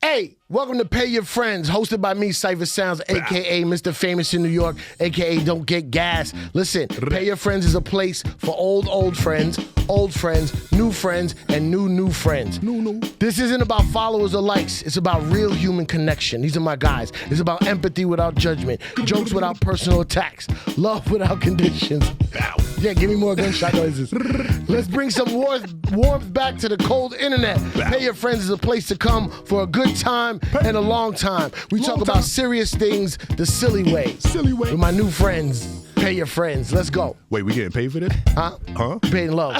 Hey, welcome to Pay Your Friends, hosted by me, Cipha Sounds, a.k.a. Mr. Famous in New York, a.k.a. Don't Get Gas. Listen, Pay Your Friends is a place for old friends, new friends, and new friends. This isn't about followers or likes. It's about real human connection. These are my guys. It's about empathy without judgment, jokes without personal attacks, love without conditions. Yeah, give me more gunshot noises. Let's bring some warmth back to the cold internet. Pay Your Friends is a place to come for a good time and a long time. We talk about serious things the silly way. With my new friends. Pay Your Friends. Let's go. Wait, we getting paid for this? Huh? Paid in love.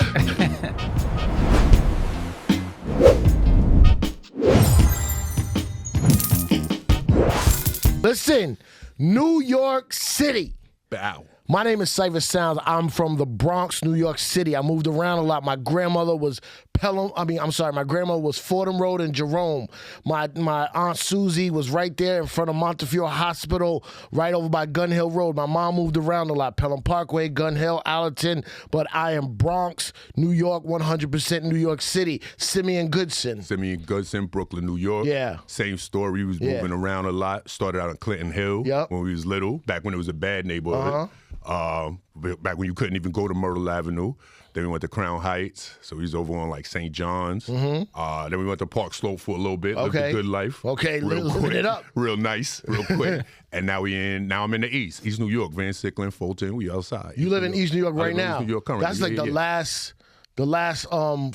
Listen, New York City. Bow. My name is Cipha Sounds. I'm from the Bronx, New York City. I moved around a lot. My grandmother was my grandmother was Fordham Road and Jerome. My Aunt Susie was right there in front of Montefiore Hospital, right over by Gun Hill Road. My mom moved around a lot. Pelham Parkway, Gun Hill, Allerton. But I am Bronx, New York, 100% New York City. Simeon Goodson. Simeon Goodson, Brooklyn, New York. Yeah. Same story. We was moving around a lot. Started out in Clinton Hill when we was little, back when it was a bad neighborhood. Back when you couldn't even go to Myrtle Avenue. Then we went to Crown Heights, so we was over on like St. John's. Then we went to Park Slope for a little bit, lived a good life. Okay, living it up. Real nice, real quick. And now I'm in the East New York, Van Sicklen, Fulton, we outside. You live in East New York right now? East New York currently. That's like the last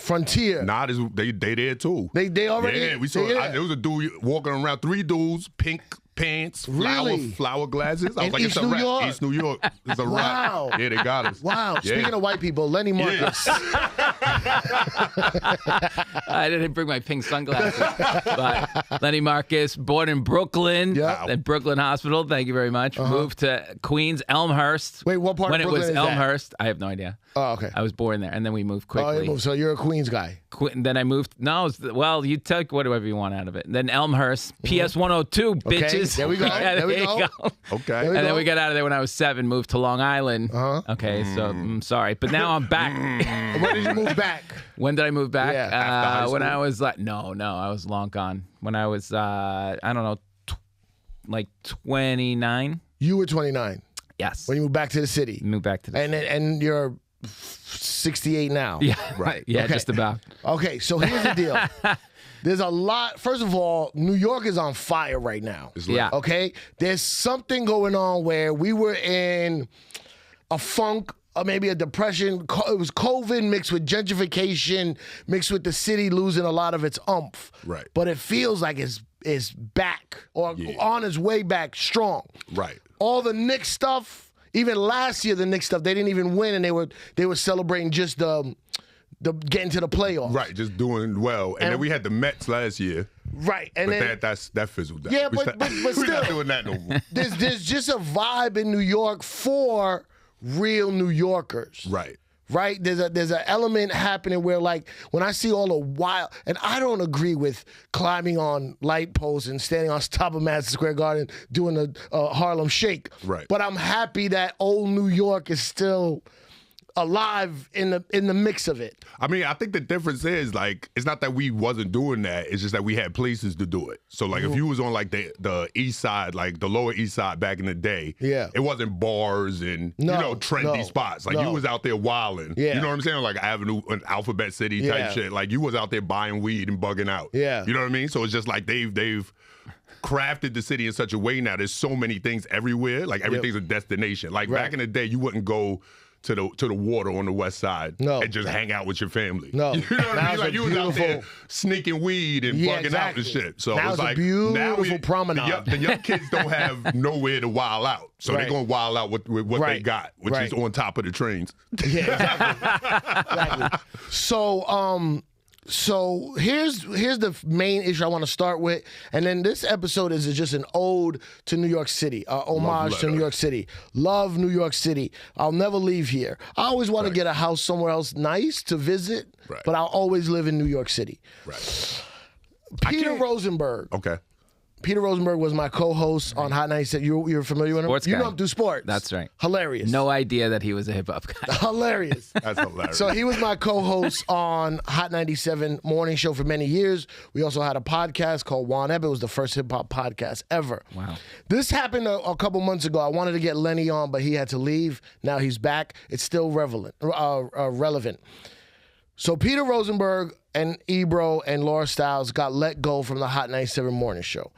frontier. Nah, they there too. They already? Yeah, we saw, there was a dude walking around, 3 dudes, pink pants, flower glasses. I was like, East New York? East New York. It's a Wow. rap. Yeah, they got us. Wow. Yeah. Speaking of white people, Lenny Marcus. I didn't bring my pink sunglasses. But Lenny Marcus, born in Brooklyn, at Brooklyn Hospital. Thank you very much. Moved to Queens, Elmhurst. Wait, what part when of Brooklyn it was is that? Elmhurst, I have no idea. Oh, okay. I was born there, and then we moved quickly. Oh, so you're a Queens guy. Then I moved. No, well, you take whatever you want out of it. Then Elmhurst, PS 102, bitches. There we go. There we go. Okay. And then we got out of there when I was 7, moved to Long Island. Okay, so I'm sorry. But now I'm back. When did you move back? When did I move back? After high when school? I was like, no, I was long gone. When I was, I don't know, like 29. You were 29 Yes. when you moved back to the city. Moved back to the And you're 68 now. Yeah, Right. Yeah, Okay. just about. Okay, so here's the deal. There's a lot. First of all, New York is on fire right now. Yeah. Okay? There's something going on where we were in a funk, or maybe a depression. It was COVID mixed with gentrification, mixed with the city losing a lot of its oomph. Right. But it feels like it's back, or on its way back strong. Right. All the Knicks stuff, even last year, the Knicks stuff, they didn't even win, and they were celebrating just the getting to the playoffs. Right, just doing well. And then we had the Mets last year. Right. And But then that fizzled out. Yeah, We but we're still. not doing that no more. there's just a vibe in New York for real New Yorkers. Right. Right? There's an element happening where, like, when I see all the wild, and I don't agree with climbing on light posts and standing on top of Madison Square Garden doing a Harlem Shake. Right. But I'm happy that old New York is still alive in the mix of it. I mean, I think the difference is, like, it's not that we wasn't doing that. It's just that we had places to do it. So, like, if you was on, like, the east side, like, the lower east side back in the day, it wasn't bars and, trendy spots. Like, you was out there wilding. Yeah. You know what I'm saying? Like, Avenue, Alphabet City type shit. Like, you was out there buying weed and bugging out. Yeah. You know what I mean? So, it's just like they've crafted the city in such a way now. There's so many things everywhere. Like, everything's a destination. Like, back in the day, you wouldn't go to the water on the west side and just hang out with your family. No. You know what I mean? Like, you was out there beautiful- sneaking weed and bugging out and shit. So Now it's it's a like beautiful promenade. The young kids don't have nowhere to wild out. So they're going to wild out with what they got, which is on top of the trains. Yeah, exactly. So here's the main issue I want to start with, and then this episode is just an ode to New York City, homage to New York City. Love New York City. I'll never leave here. I always want to get a house somewhere else nice to visit, but I'll always live in New York City. Right. Peter Rosenberg. Okay. Peter Rosenberg was my co-host on Hot 97. You're familiar with him? Sports you guy. know him through sports. That's right. Hilarious. No idea that he was a hip-hop guy. Hilarious. That's hilarious. So he was my co-host on Hot 97 morning show for many years. We also had a podcast called Juan Ebb. It was the first hip-hop podcast ever. Wow. This happened a couple months ago. I wanted to get Lenny on, but he had to leave. Now he's back. It's still relevant. So Peter Rosenberg and Ebro and Laura Stiles got let go from the Hot 97 morning show.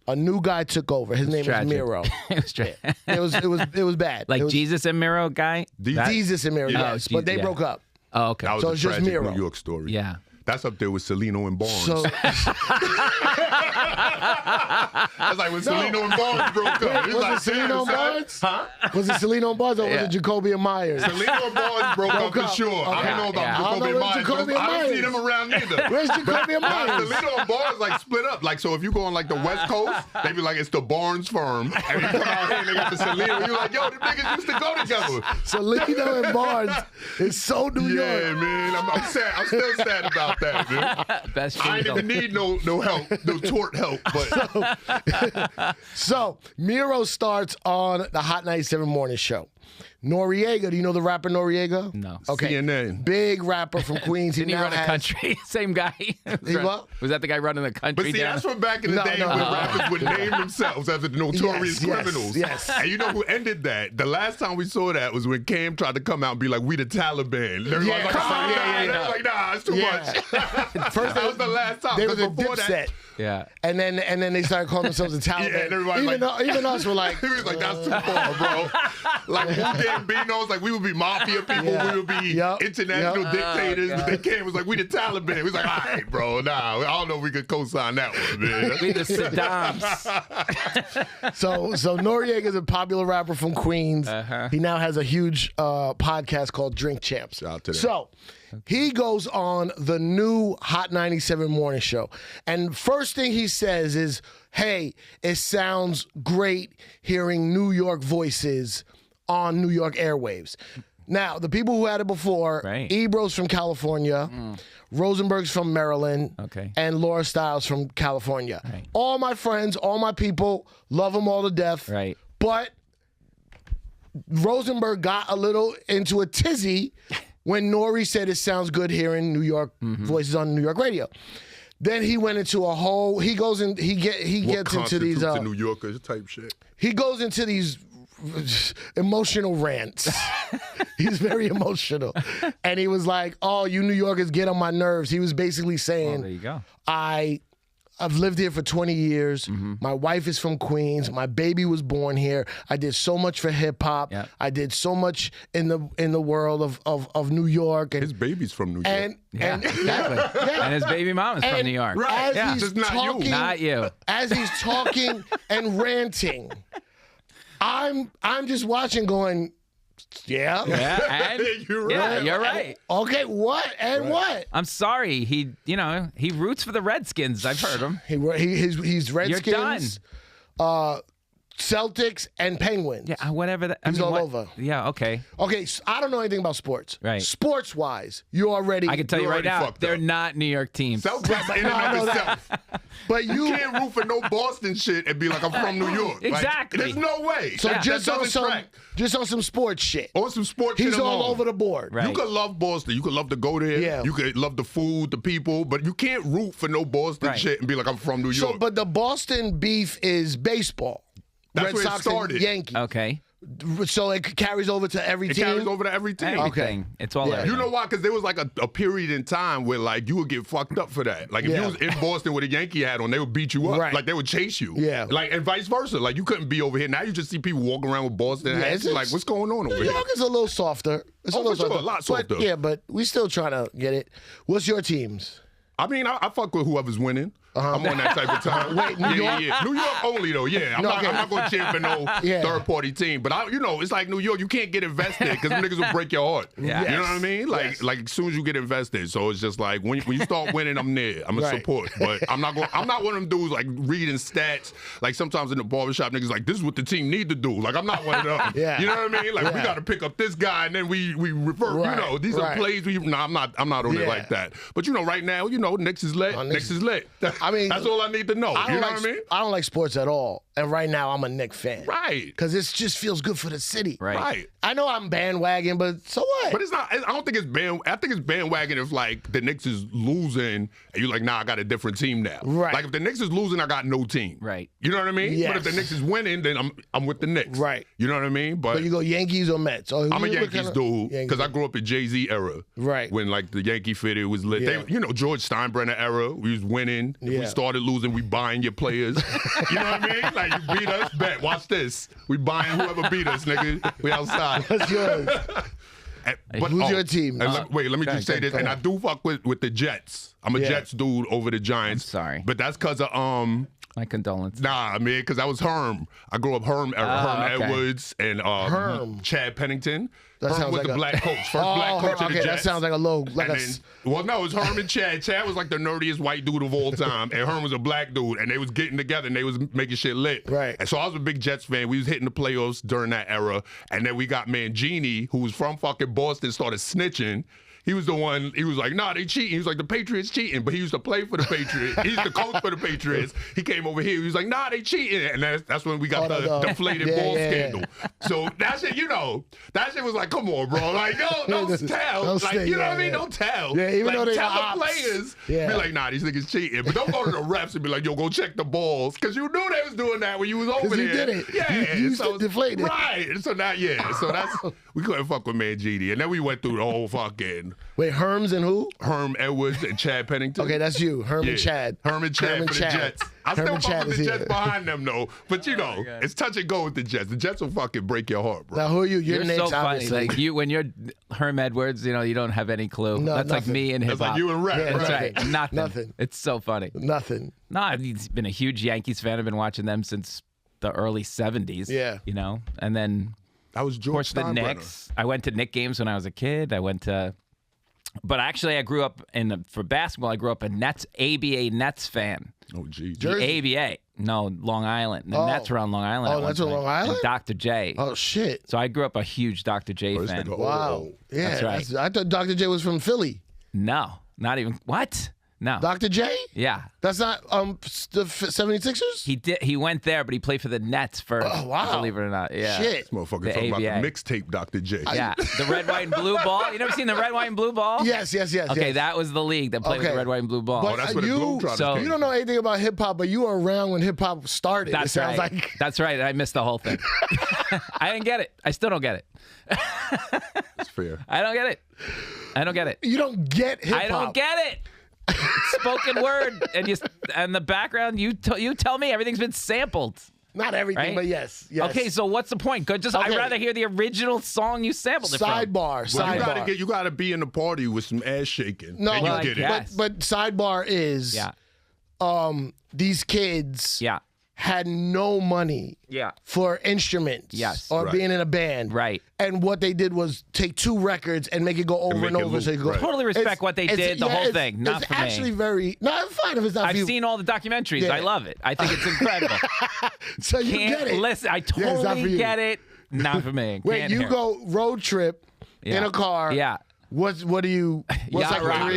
A new guy took over. His name tragic. was Miro. It was tragic. It was bad. Like it was, Jesus and Miro guy? Jesus and Miro, Yeah. yes. But they broke up. Oh, okay. That was So a it's just tragic Miro. New York story. Yeah. That's up there with Celino and Barnes. So That's like when Celino and Barnes broke up. He was like, it Celino and "Damn, Barnes? son." Huh? Was it Celino and Barnes or was it Jacoby and Myers? Celino and Barnes broke up for sure. I don't know about Yeah. Jacoby and Myers. Jacoby and I don't see Myers. them around neither. Where's Jacoby and Nah, Myers? Celino and Barnes like split up. Like, so if you go on like the West Coast, they be like, it's the Barnes firm. And you come out here and they got the Celino. You're like, yo, the niggas used to go together. Celino and Barnes is so New York. Yeah, man. I'm sad. I'm still sad about that, man. Best I ain't jingle. even need no help, no tort help. But So Miro starts on the Hot 97 morning show. Noreaga, do you know the rapper Noreaga? No. Okay. CNN. Big rapper from Queens. Didn't he now run a has- country? Same guy. what? Was that the guy running the country But see, down? that's from back in the No, day no, when no. rappers would name themselves as the notorious Yes, yes, criminals. yes. And you know who ended that? The last time we saw that was when Cam tried to come out and be like, we the Taliban. Everybody Yeah, was like, come on, nah, yeah. they were like, nah, it's too Yeah. much. First that was the last time. They were 'cause the before Dipset. that, Yeah. And then they started calling themselves the Taliban. Yeah, and everybody even us were like, he was like, that's too far, bro. Like, Wu-Tang knows, like, we would be mafia people, Yeah. we would be Yep. international Yep. dictators, but they came, was like, we the Taliban. We was like, all right, bro, nah, I don't know if we could co-sign that one, man. We the Saddams. so Noreaga is a popular rapper from Queens. He now has a huge podcast called Drink Champs. Shout out to them. So he goes on the new Hot 97 morning show. And first thing he says is, hey, it sounds great hearing New York voices on New York airwaves. Now, the people who had it before, Right. Ebro's from California, Rosenberg's from Maryland, Okay. and Laura Stiles from California. Right. All my friends, all my people, love them all to death. Right. But Rosenberg got a little into a tizzy when Nori said it sounds good hearing New York voices on New York radio. Then he went into a whole. He goes in. He gets into these. What New Yorkers type shit. He goes into these emotional rants. He's very emotional, and he was like, "Oh, you New Yorkers get on my nerves." He was basically saying, There you go. I've lived here for 20 years. My wife is from Queens. My baby was born here. I did so much for hip hop. Yep. I did so much in the world of New York. And His baby's from New York. Yeah, exactly. And his baby mom is from New York. Right. As Yeah. he's Just not you. talking, Not you. as he's talking and ranting, I'm just watching, going, yeah, Yeah, and You're yeah, right. you're right. okay, what and what? I'm sorry. He roots for the Redskins. I've heard him. He's Redskins, done. Celtics, and Penguins. Yeah, whatever. He's all over. Yeah, okay. Okay, so I don't know anything about sports. Right. Sports-wise, you already. I can tell you You're right already now, fucked they're up. not New York teams. Celtics in No, I and know of that. itself. But You can't root for no Boston shit and be like, I'm from New York. Like, Exactly. there's no way. So That just on doesn't track. some sports shit. On some sports He's shit all alone. over the board. Right. You could love Boston. You could love to go there. Yeah. You could love the food, the people, but you can't root for no Boston Right. shit and be like, I'm from New York. So, but the Boston beef is baseball. That's Red where it Sox started. and Yankees. Okay. So it carries over to every it team. carries over to every team. Everything. It's all Yeah. everything. You know why? Because there was like a period in time where like you would get fucked up for that. Like if Yeah. you was in Boston with a Yankee hat on, they would beat you up. Right. Like they would chase you. Yeah. Like and vice versa. Like you couldn't be over here. Now you just see people walking around with Boston Yeah, hats. it's- Like what's going on over New here? York is a little softer. It's Oh, a little for sure, softer. a lot softer. But, yeah, but we still trying to get it. What's your teams? I mean, I fuck with whoever's winning. I'm on that type of time. Wait, New York? Yeah. New York only though. Yeah, I'm No, not. okay. I'm not going to cheer for no Yeah. third party team. But it's like New York. You can't get invested because niggas will break your heart. Yeah. You know what I mean? Like, Yes. like as soon as you get invested. So it's just like when you start winning, I'm there. I'm a Right. support. But I'm not going. I'm not one of them dudes like reading stats. Like sometimes in the barbershop, niggas like this is what the team need to do. Like I'm not one of them. Yeah. You know what I mean? Like we Yeah. got to pick up this guy and then we refer. Right. You know, these Right. are plays. I'm not on Yeah. it like that. But right now, Knicks is lit. Oh, Knicks is lit. I mean, that's all I need to know. You know what I mean? I don't like sports at all. And right now, I'm a Knicks fan. Right. Because it just feels good for the city. Right. I know I'm bandwagon, but so what? But it's not. I don't think it's I think it's bandwagon if like the Knicks is losing and you're like, nah, I got a different team now. Right. Like if the Knicks is losing, I got no team. Right. You know what I mean? Yes. But if the Knicks is winning, then I'm with the Knicks. Right. You know what I mean? But you go Yankees or Mets? Or I'm a Yankees dude because I grew up in Jay-Z era. Right. When like the Yankee fitted was lit. Yeah. They, George Steinbrenner era. We was winning. If we started losing, we buying your players. You know what I mean? Like you beat us, bet. Watch this. We buying whoever beat us, nigga. We outside. What's yours? But, who's your team? Wait, let me just say this. And I do fuck with the Jets. I'm a Jets dude over the Giants. I'm sorry. But that's because of my condolences. Nah, man, because that was Herm. I grew up Herm Edwards and Chad Pennington. Herm was the black coach, first black coach of the Jets. That sounds like a low. Well, no, it was Herm and Chad. Chad was like the nerdiest white dude of all time, and Herm was a black dude, and they was getting together and they was making shit lit. Right. And so I was a big Jets fan. We was hitting the playoffs during that era, and then we got Mangini, who was from fucking Boston, started snitching. He was the one, he was like, nah, they cheating. He was like, the Patriots cheating, but he used to play for the Patriots. He's the coach for the Patriots. He came over here, he was like, nah, they cheating. And that's when we got the deflated ball scandal. So that shit, that shit was like, come on, bro. Like, don't tell. Like, you know what I mean? Don't tell. Yeah, even like, though they tell are the ops. players, Yeah. be like, nah, these niggas cheating. But don't go to the refs and be like, yo, go check the balls. Because you knew they was doing that when you was over there. You did it. Yeah. You used to deflate it. Right. So now, so that's, we couldn't fuck with Mangini. And then we went through the whole fucking. Wait, Herms and who? Herm Edwards and Chad Pennington. Okay, that's you. Herm and Chad. Herm and Chad for the Jets. I still fuck with the Jets behind them, though. But, it's touch and go with the Jets. The Jets will fucking break your heart, bro. Now, who are you? You're Knicks, so funny. obviously. Like when you're Herm Edwards, you don't have any clue. No, that's nothing. like me and hip hop. That's like you and rap. Yeah, That's right. right. Nothing. Nothing. It's so funny. Nothing. No, he's been a huge Yankees fan. I've been watching them since the early 70s. Yeah. And then I was George the Knicks. I went to Knicks games when I was a kid. But actually, I grew up for basketball. I grew up a ABA Nets fan. Oh, geez. The ABA. No, Long Island. The Nets were on Long Island. Oh, that's on Long Island? And Dr. J. Oh, shit. So I grew up a huge Dr. J fan. Wow. Yeah. That's right. I thought Dr. J was from Philly. No, not even. What? No. Dr. J? Yeah. That's not the 76ers? He went there, but he played for the Nets first. Oh, wow. Believe it or not. Yeah. Shit. This motherfucker talking about the mixtape Dr. J. Yeah. The red, white, and blue ball. You never seen the red, white, and blue ball? Yes. Okay, that was the league that played with the red, white, and blue ball. But that's what the Globetrotters came. You don't know anything about hip hop, but you were around when hip hop started. That's it sounds right. like. That's right. I missed the whole thing. I didn't get it. I still don't get it. That's fair. I don't get it. You don't get hip hop. I don't get it. Spoken word, and the background. You tell me everything's been sampled. Not everything, right? but yes. Okay, so what's the point? Good. I'd rather hear the original song you sampled it from. Sidebar. You gotta be in the party with some ass shaking. No, and you get it. But sidebar is, these kids had no money for instruments or being in a band. Right. And what they did was take 2 records and make it go over and over. So you go, Totally respect what they did, the whole thing. Not for me. It's actually very, no, fine if it's not for you. I've seen all the documentaries. Yeah. I love it. I think it's incredible. So you get it. Listen, I totally get it. Not for me. Wait, you go road trip in a car. Yeah. What's Yacht rock.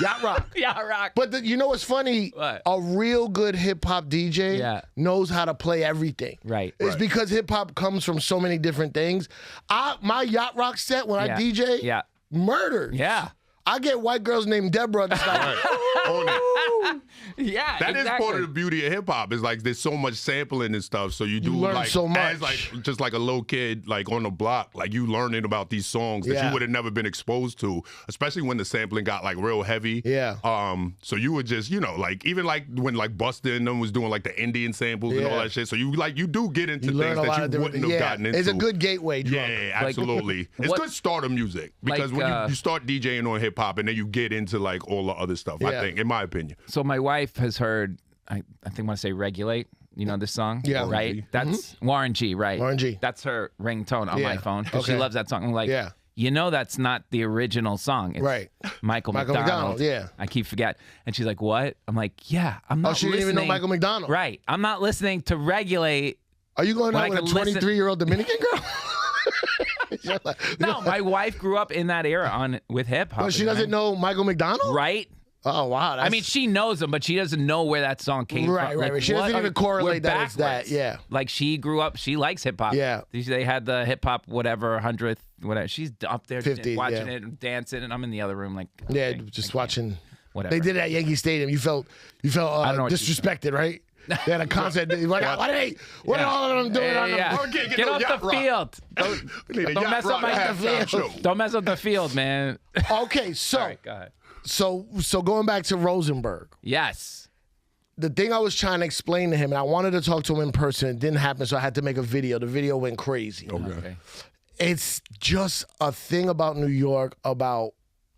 Yacht rock. Yacht rock. But you know what's funny? What? A real good hip hop DJ knows how to play everything. Right. It's because hip hop comes from so many different things. My yacht rock set when I DJ, murdered. Yeah. I get white girls named Deborah to start. Own it. Yeah, that is part of the beauty of hip hop. Is like there's so much sampling and stuff. So you learn like so much. as just like a little kid like on the block, like you learning about these songs that you would have never been exposed to, especially when the sampling got like real heavy. Yeah. So you would just like even like when like Busta and them was doing like the Indian samples and all that shit. So you do get into things that you wouldn't have gotten into. It's a good gateway drug. Yeah, absolutely. It's good starter music because when you start DJing on hip hop and then you get into like all the other stuff. I think, in my opinion. So my wife has heard, I think I want to say Regulate. You know this song? Yeah. Right? That's Warren G, right? Warren G. That's her ringtone on my phone because she Okay. loves that song. I'm like, that's not the original song. It's Right. Michael McDonald. Yeah. I keep forgetting. And she's like, what? I'm like, yeah, I'm not she listening. didn't even know Michael McDonald. Right. I'm not listening to Regulate. Are you going out with a 23-year-old Dominican girl? No, my wife grew up in that era with hip hop. But she doesn't know Michael McDonald? Right? Oh, wow. I mean, she knows them, but she doesn't know where that song came from. Right. She doesn't even correlate that it's that. Yeah. Like, she grew up, she likes hip hop. Yeah. They had the hip hop, whatever, 100th, whatever. She's up there 50, watching it and dancing, and I'm in the other room, like, yeah, okay, just watching. Whatever. They did it at Yankee Stadium. You felt disrespected, right? They had a concert. Like, what are all of them doing on the Get off the field. Don't mess up the field. Don't mess up the field, man. Okay, so all right, go ahead. So going back to Rosenberg. Yes. The thing I was trying to explain to him, and I wanted to talk to him in person, it didn't happen, so I had to make a video. The video went crazy. Okay. It's just a thing about New York, about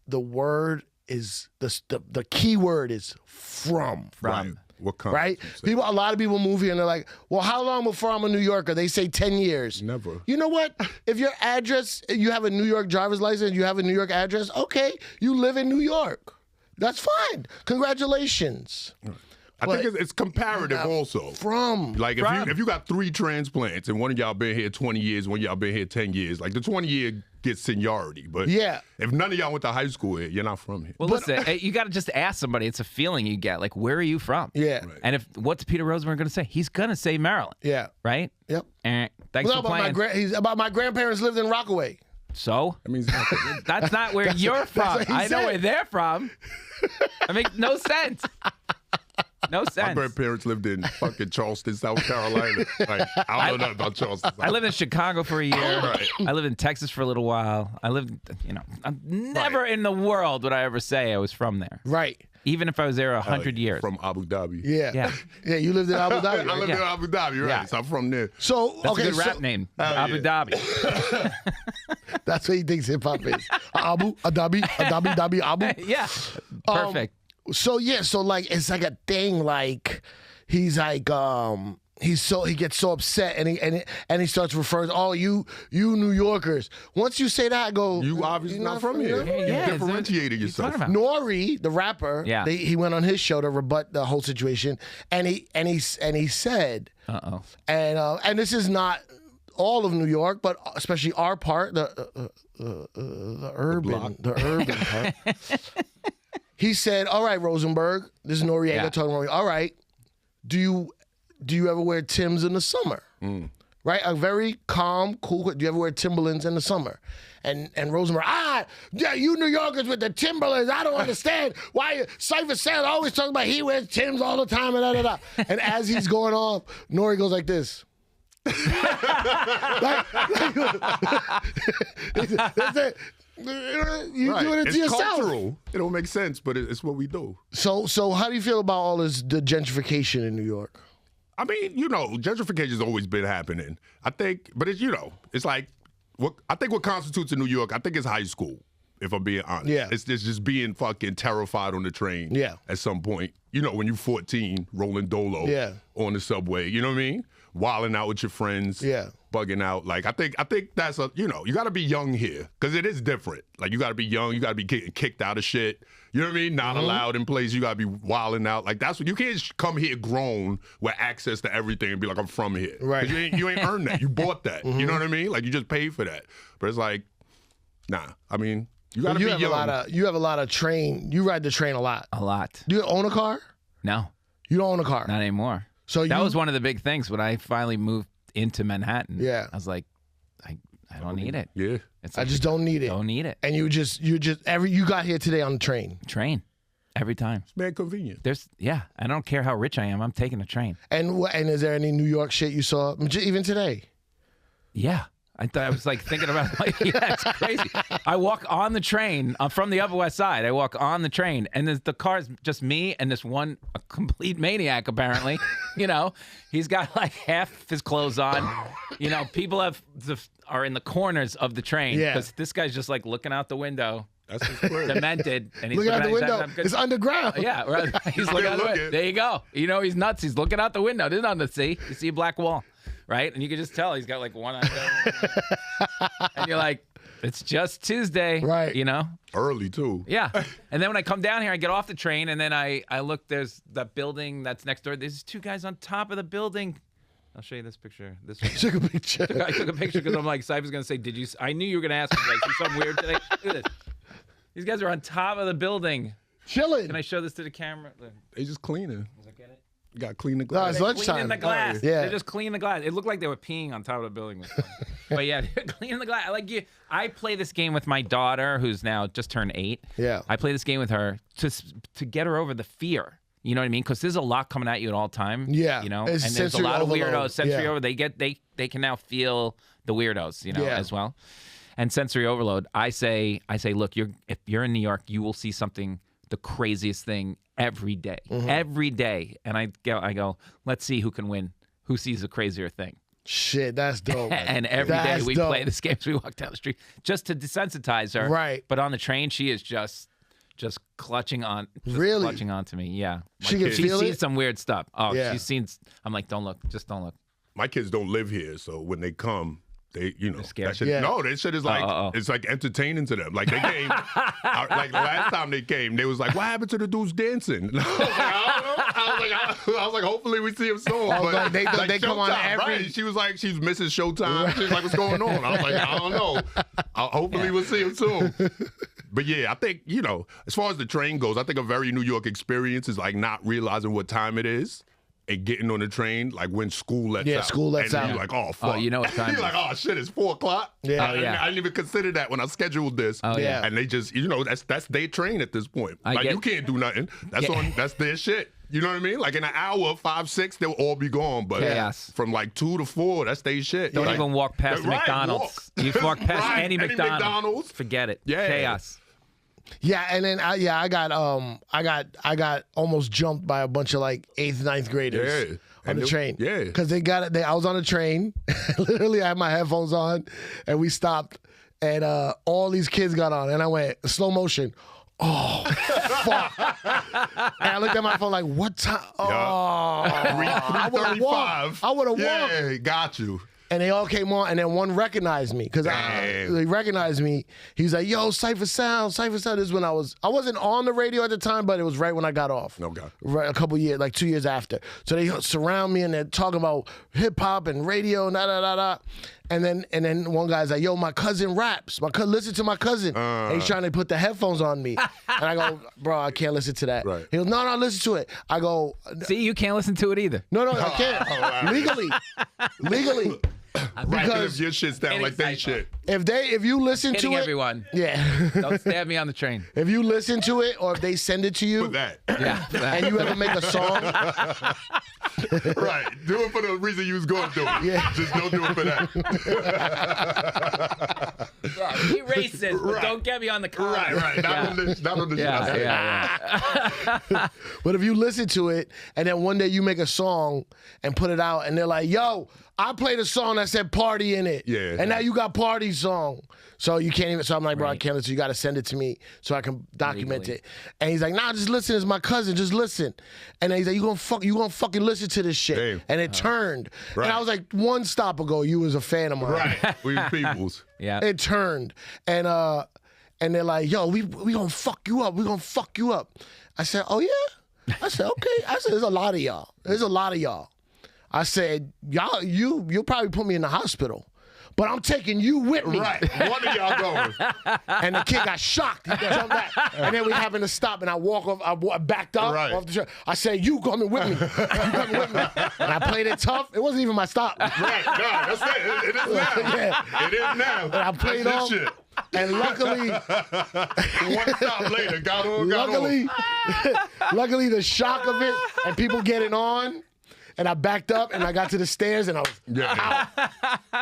the word is, the key word is from. Right. What comes? Right? A lot of people move here and they're like, well, how long before I'm a New Yorker? They say 10 years. Never. You know what? If your address, you have a New York driver's license, you have a New York address, okay, you live in New York. That's fine. Congratulations. I think it's comparative also. Like if you got 3 transplants and one of y'all been here 20 years, one of y'all been here 10 years, like the 20-year gets seniority. But if none of y'all went to high school here, you're not from here. Well, listen, you got to just ask somebody. It's a feeling you get. Like, where are you from? Yeah. Right. And what's Peter Rosenberg going to say? He's going to say Maryland. Yeah. Right? Yep. Thanks for playing. About my grandparents lived in Rockaway. So? That means that's not where you're from. I know where they're from. That makes no sense. No sense. My grandparents lived in fucking Charleston, South Carolina. Like, I don't know nothing about Charleston. I lived in Chicago for a year. Right. I lived in Texas for a little while. I lived, I'm never in the world would I ever say I was from there. Right. Even if I was there 100 years. From Abu Dhabi. Yeah. Yeah, you lived in Abu Dhabi. Right? I lived in Abu Dhabi, right? Yeah. So I'm from there. So, That's a good rap name. Abu Dhabi. That's what he thinks hip hop is. Abu Dhabi, Abu. Yeah. Perfect. So like it's like a thing. Like he's like he gets so upset and he starts referring. Oh, you New Yorkers. Once you say that, I go. You obviously not from here. Yeah, you differentiated yourself. Nori, the rapper. Yeah. He went on his show to rebut the whole situation, and he said. And this is not all of New York, but especially our part, the urban part. He said, all right, Rosenberg, this is Noreaga talking about, all right, do you ever wear Timbs in the summer? Right? A very calm, cool, do you ever wear Timberlands in the summer? And Rosenberg, yeah, you New Yorkers with the Timberlands, I don't understand why Cipha Sounds always talking about he wears Timbs all the time and da. And as he's going off, Nori goes like this. That's it. You're doing it to yourself. Cultural. It don't make sense, but it's what we do. So how do you feel about all this, the gentrification in New York? I mean, gentrification's always been happening. I think, but it's like what constitutes in New York, I think it's high school, if I'm being honest. Yeah. It's just being fucking terrified on the train. Yeah. At some point. When you're 14, rolling dolo on the subway, you know what I mean? Wilding out with your friends. Yeah. Bugging out. Like, I think that's you got to be young here because it is different. Like, you got to be young. You got to be getting kicked out of shit. You know what I mean? Not allowed in places. You got to be wilding out. Like, that's what you can't just come here grown with access to everything and be like, I'm from here. Right. You ain't earned that. You bought that. You know what I mean? Like, you just paid for that. But it's like, nah. I mean, you got to be young. You have a lot of train. You ride the train a lot. A lot. Do you own a car? No. You don't own a car? Not anymore. So that was one of the big things when I finally moved into Manhattan. Yeah. I was like, I don't need it. Yeah. I just don't need it. Don't need it. And you got here today on the train. Train. Every time. It's man convenient. I don't care how rich I am. I'm taking a train. And is there any New York shit you saw even today? Yeah. I was like thinking about it's crazy. I walk on the train. I'm from the Upper West Side. I walk on the train, and the car's just me and this one a complete maniac. Apparently, he's got like half his clothes on. People are in the corners of the train because this guy's just like looking out the window. That's his place. Demented, and he's looking out the window. It's underground. Yeah, right. He's looking out the window. There you go. He's nuts. He's looking out the window. There's nothing to see. You see a black wall. Right? And you can just tell he's got like one eye. And you're like, it's just Tuesday. Right. Early, too. Yeah. And then when I come down here, I get off the train, and then I look, there's that building that's next door. There's 2 guys on top of the building. I'll show you this picture. You took a picture. I took a picture because I'm like, Cipha's going to say, I knew you were going to ask me, like, see something weird today? Look at this. These guys are on top of the building. Chilling. Can I show this to the camera? They just cleaning. Does that get it? You got to clean the No, glass. it's Cleaning lunchtime. the glass. Yeah. They just clean the glass. It looked like they were peeing on top of the building. But yeah, they're cleaning the glass. Like I play this game with my daughter, who's now just turned 8. Yeah. I play this game with her to get her over the fear. You know what I mean? Because there's a lot coming at you at all time. Yeah. You know, It's and there's a sensory lot of overload. weirdos. Sensory Yeah. overload. They can now feel the weirdos. You know, Yeah. as well. And sensory overload. I say, look, if you're in New York, you will see something, the craziest thing every day. Every day. And I go, let's see who can win. Who sees a crazier thing? Shit, that's dope. And every day That's we dope. play this game. We walk down the street just to desensitize her. Right. But on the train, she is just clutching on. Really? Clutching onto me. Yeah. She can She's feel seen it? some weird stuff. Oh, Yeah. she's seen. I'm like, don't look. Just don't look. My kids don't live here, so when they come, they, scared. that shit. Yeah. No, that shit is like it's like entertaining to them. Like they came, like last time they came, they was like, "What happened to the dudes dancing?" I was like, "I don't know." I was like, "Hopefully we see him soon." I was But like, they come on Showtime, every- Right. She was like, she's missing Showtime. She was like, "What's going on?" I was like, "I don't know." Hopefully we'll see him soon. But yeah, I think, as far as the train goes, I think a very New York experience is like not realizing what time it is and getting on the train, like when school lets out. Yeah, school lets and out. you're like, oh, fuck. Oh, you know what time You're it like, is. oh, shit, it's 4 o'clock. Yeah. I, Oh, yeah. I didn't even consider that when I scheduled this. Oh, yeah. And they just, that's their train at this point. You can't do nothing. That's their shit. You know what I mean? Like in an hour, 5, 6, they'll all be gone. But Chaos. from like 2 to 4, that's their shit. Don't Like, even walk past the right, McDonald's. walk. You walk past Right, any McDonald's. Forget it. Yeah. Chaos. Yeah, and then I got almost jumped by a bunch of like 8th, 9th graders Yeah. on And the they- train. yeah. Because I was on the train. Literally, I had my headphones on, and we stopped, and all these kids got on, and I went slow motion. Oh, fuck. And I looked at my phone like, what time? Oh, I would've won. 3:35. I would have won. Yeah, got you. And they all came on, and then one recognized me because they recognized me. He was like, "Yo, Cipha Sounds, Cipha Sounds." This is when I wasn't on the radio at the time, but it was right when I got off. Okay. Right, a couple years, like 2 years after. So they surround me and they're talking about hip hop and radio, And then one guy's like, "Yo, my cousin raps. Listen to my cousin." And he's trying to put the headphones on me, and I go, "Bro, I can't listen to that." Right. He goes, "No, listen to it." I go, See, you can't listen to it either. "No, I can't. Legally." Right, Because if your shit sound like they shit. if you listen Hitting to it, everyone. yeah. Don't stab me on the train. If you listen to it, or if they send it to you, For that. Yeah. and you ever make a song, Right. Do it for the reason you was going to do it. Yeah. Just don't do it for that. Yeah, be racist, but Right. don't get me on the car. Right. Not on this shit I said. Yeah. but if you listen to it, and then one day you make a song and put it out, and they're like, "Yo, I played a song that said party in it. Yeah. And now you got party song." So you can't even, so I'm like, "Bro, I Right. can't listen. You got to send it to me so I can document Legally. it." And he's like, "Nah, just listen. It's my cousin. Just listen." And then he's like, you gonna fucking listen to this shit." Damn. And it turned. Right. And I was like, one stop ago, you was a fan of mine. Right. We peoples. Yeah. It turned. And they're like, "Yo, we gonna fuck you up. We gonna fuck you up." I said, "Oh yeah?" I said, "Okay." I said, "There's a lot of y'all. There's a lot of y'all." I said, you'll probably put me in the hospital, but I'm taking you with me." Right. One of y'all going. And the kid got shocked. He jumped back. And then we happened to stop, and I backed up Right. off the train. I said, "You coming with me. You coming with me." And I played it tough. It wasn't even my stop. Right. No, that's it. It is now. Yeah. It is now. And I played that's off. his shit. And luckily, One stop later, got on. luckily the shock of it and people getting on, and I backed up and I got to the stairs and I was Yeah.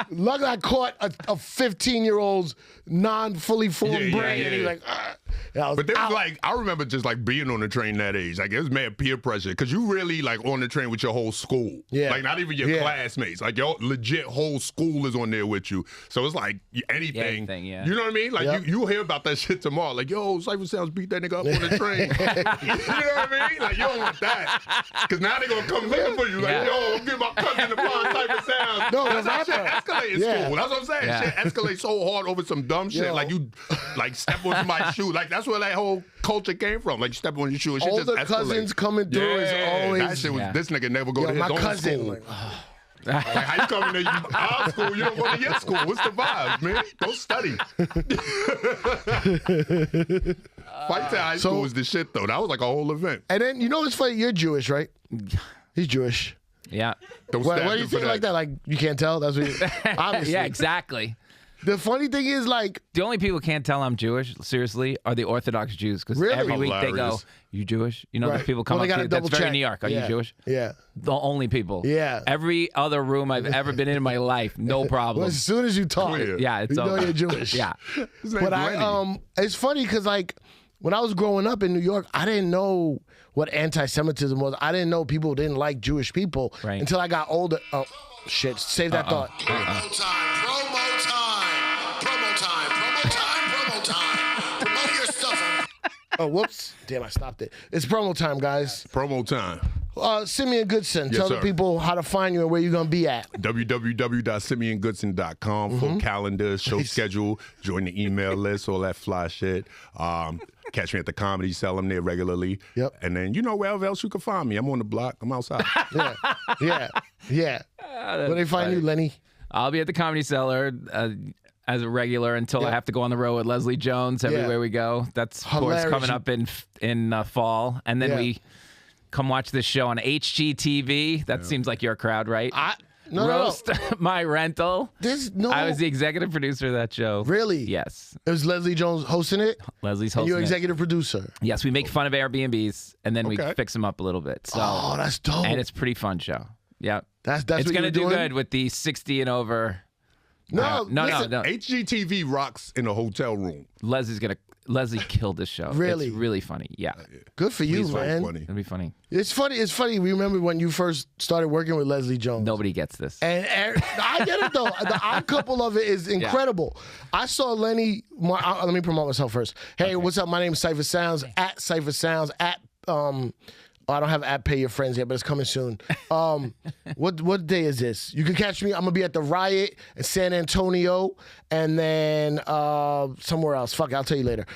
luckily I caught a 15-year-old's non-fully formed Yeah, brain, yeah, and he was yeah. like, "Ugh." And I was But there was out. like, I remember just like being on the train that age. Like it was mad peer pressure because you really like on the train with your whole school. Yeah. Like not even your Yeah. classmates. Like your legit whole school is on there with you. So it's like anything. anything, yeah. You know what I mean? Like Yep. you'll hear about that shit tomorrow. Like, yo, Cipha Sounds beat that nigga up on the train. You know what I mean? Like you don't want that. Because now they're going to come looking for you. Like, Yeah. yo, I'm getting my cousin to find Cipha Sounds. No, that's how that's shit not escalate in Yeah. school. That's what I'm saying. Yeah. Shit escalates so hard over some dumb shit. Yo. Like you like step on somebody's shoe. Like that's where that whole culture came from. Like you step on your shoe and shit just older escalates. cousins coming through is always That shit was, Yeah. this nigga never go Yo, to his my own cousin. school. Like, Like, how you coming to our school? You don't go to your school. What's the vibe, man? Go study. Fight to high school was the shit, though. That was like a whole event. And then, you know what's funny? You're Jewish, right? He's Jewish. Yeah. What do you think like that? Like, you can't tell? That's what obviously. Yeah, exactly. The funny thing is, like... The only people who can't tell I'm Jewish, seriously, are the Orthodox Jews. Because every week they go, you Jewish? You know, those people come up to you. That's very New York. Are you Jewish? Yeah. The only people. Yeah. Every other room I've ever been in my life, no problem. Well, as soon as you talk, it's you know over. you're Jewish. Yeah. But it's funny because, like, when I was growing up in New York, I didn't know what anti-Semitism was. I didn't know people didn't like Jewish people until I got older. Oh, shit. Save that thought. Promo time. Promote your stuff. Oh, whoops. Damn, I stopped it. It's promo time, guys. Promo time. Simeon Goodson, tell the people how to find you and where you're going to be at. www.simeongoodson.com for calendar, show schedule, join the email list, all that fly shit. Catch me at the Comedy Cell. I'm there regularly. Yep. And then, wherever else you can find me. I'm on the block. I'm outside. Yeah. Where they find you, Lenny? I'll be at the Comedy Cellar as a regular until I have to go on the road with Leslie Jones everywhere we go. That's, of course, coming up in fall. And then we come watch this show on HGTV. That seems like your crowd, right? Roast My Rental. I was the executive producer of that show. Really? Yes. It was Leslie Jones hosting it? Leslie's hosting and you're executive producer? Yes, we make fun of Airbnbs, and then we fix them up a little bit. So, that's dope. And it's a pretty fun show. Yeah. That's it's going to do good with the 60 and over. No. HGTV rocks in a hotel room. Leslie killed this show. Really? It's really funny. Yeah. Good for you, man. It'll be funny. It's funny. We remember when you first started working with Leslie Jones. Nobody gets this. And I get it, though. The odd couple of it is incredible. I saw Lenny. Let me promote myself first. Hey, what's up? My name is Cipha Sounds. At Cipha Sounds. At I don't have at Pay Your Friends yet, but it's coming soon. What day is this? You can catch me. I'm gonna be at the Riot in San Antonio, and then somewhere else. Fuck it, I'll tell you later.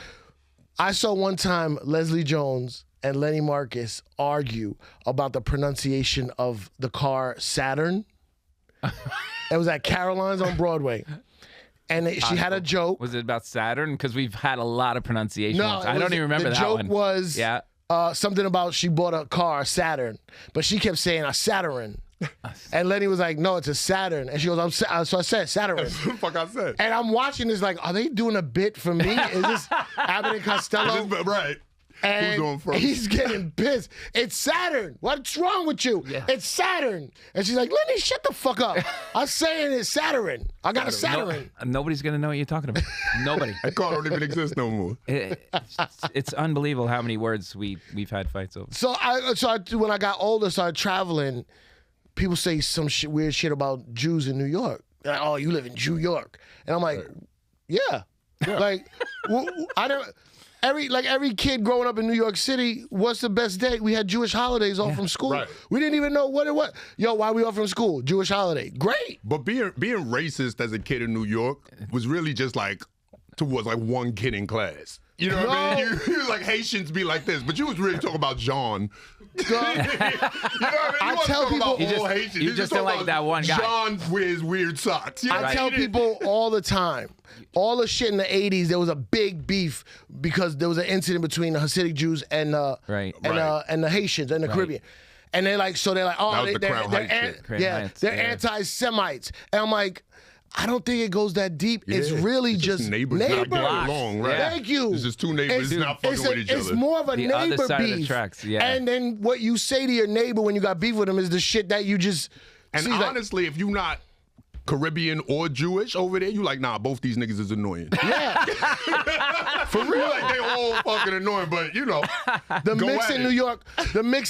I saw one time Leslie Jones and Lenny Marcus argue about the pronunciation of the car Saturn. It was at Caroline's on Broadway. And she had a joke. Was it about Saturn? Because we've had a lot of pronunciation. I don't even remember that one. The joke was something about she bought a car, a Saturn, but she kept saying a Saturn. And Lenny was like, no, it's a Saturn. And she goes, so I said Saturn. That's what the fuck I said. And I'm watching this like, are they doing a bit for me? Is this Abbott and Costello? Right. And who's going first? He's getting pissed. It's Saturn. What's wrong with you? Yeah. It's Saturn. And she's like, Lenny, shut the fuck up. I'm saying it's Saturn. I got a Saturn. Nobody's going to know what you're talking about. Nobody. That car don't even exist no more. It's unbelievable how many words we've had fights over. So when I got older, started traveling, people say some weird shit about Jews in New York. Like, oh, you live in Jew York. And I'm like, yeah. Like, I don't... Every kid growing up in New York City, what's the best day? We had Jewish holidays off from school. Right. We didn't even know what it was. Yo, why we off from school? Jewish holiday. Great. But being racist as a kid in New York was really just like towards like one kid in class. You know what I mean? You like Haitians be like this, but you was really talking about John. You know what I mean? I tell people you just don't like that one guy. John wears weird socks. You know I tell people all the time. All the shit in the 80s, there was a big beef because there was an incident between the Hasidic Jews and the Haitians and the Caribbean. And they're like, oh, they're anti-Semites. And I'm like, I don't think it goes that deep. Yeah. It's really just neighbors. Not getting along, right? Thank you. It's just two neighbors not fucking with each other. It's more of a neighbor other side beef. Of the tracks, yeah. And then what you say to your neighbor when you got beef with him is the shit that you just... And honestly, if you're not Caribbean or Jewish over there, you like, nah, both these niggas is annoying. Yeah. For real. Like, they all fucking annoying, but you know. The mix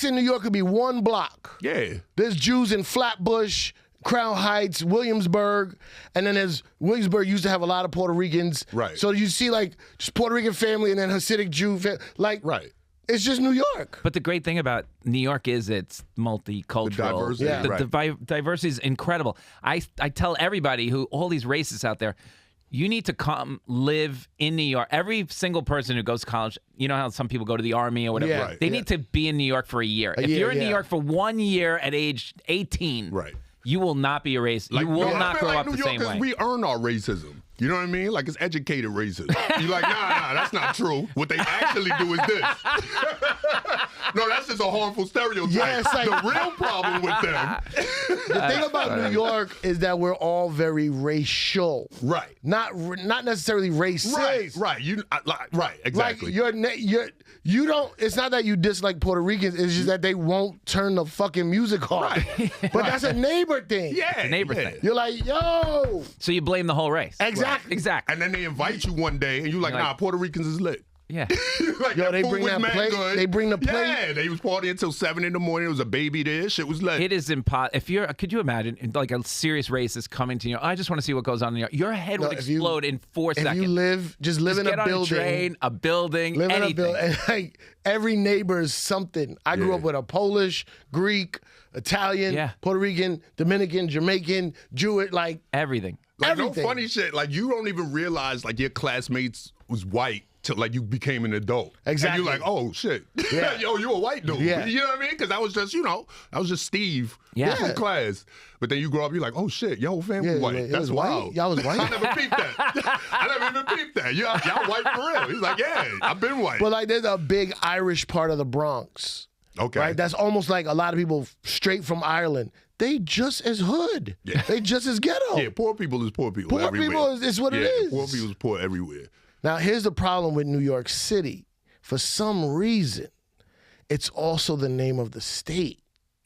in New York could be one block. Yeah. There's Jews in Flatbush, Crown Heights, Williamsburg, and then there's Williamsburg used to have a lot of Puerto Ricans. Right. So you see like just Puerto Rican family and then Hasidic Jew like right. It's just New York. But the great thing about New York is it's multicultural. The diversity is incredible. I tell everybody all these racists out there, you need to come live in New York. Every single person who goes to college, you know how some people go to the army or whatever. They need to be in New York for a year. If you're in New York for 1 year at age 18, you will not be erased. Like, you will no, I not feel grow like up New the same Yorkers, way. we earn our racism. You know what I mean? Like, it's educated racism. You're like, nah, that's not true. What they actually do is this. No, that's just a harmful stereotype. Yeah, it's like- the real problem with them. The thing about New York is that we're all very racial. Right. Not necessarily racist. Right. Right. Exactly. Like you don't. It's not that you dislike Puerto Ricans. It's just that they won't turn the fucking music off. Right. But that's a neighbor thing. yeah. a neighbor yeah. thing. You're like, yo. So you blame the whole race. Exactly. Exactly. And then they invite you one day, and you're like, You're like- nah, Puerto Ricans is lit. Yeah. Like, Yo, that they food bring was that mad plate. good. They bring the plate. Yeah, they was partying until 7 in the morning. There was a baby there. Shit was lit. It is impossible. If you're, could you imagine, like a serious racist coming to you? I just want to see what goes on in your head would if you- explode in 4 If seconds. you live, just live Just in get a on building. a train, a building, Live in a anything. building. And like every neighbor is something. I grew Yeah. up with a Polish, Greek, Italian, Yeah. Puerto Rican, Dominican, Jamaican, Jewish, like Everything. Like, everything. no funny shit. Like, you don't even realize, like, your classmates was white till, like, you became an adult. Exactly. And you're like, oh, shit. Yeah. Yo, you a white dude. Yeah. You know what I mean? Because I was just, I was just Steve Yeah. from class. But then you grow up, you're like, oh, shit, your whole family Yeah, white. it That's was white? wild. Y'all was white? I never peeped that. I never even peeped that. Y'all white for real. He's like, yeah, I've been white. But like there's a big Irish part of the Bronx. Okay. Right? That's almost like a lot of people straight from Ireland. They just as hood. Yeah. They just as ghetto. Yeah, poor people is poor people Poor everywhere. people is what it is. Poor people is poor everywhere. Now here's the problem with New York City. For some reason, it's also the name of the state.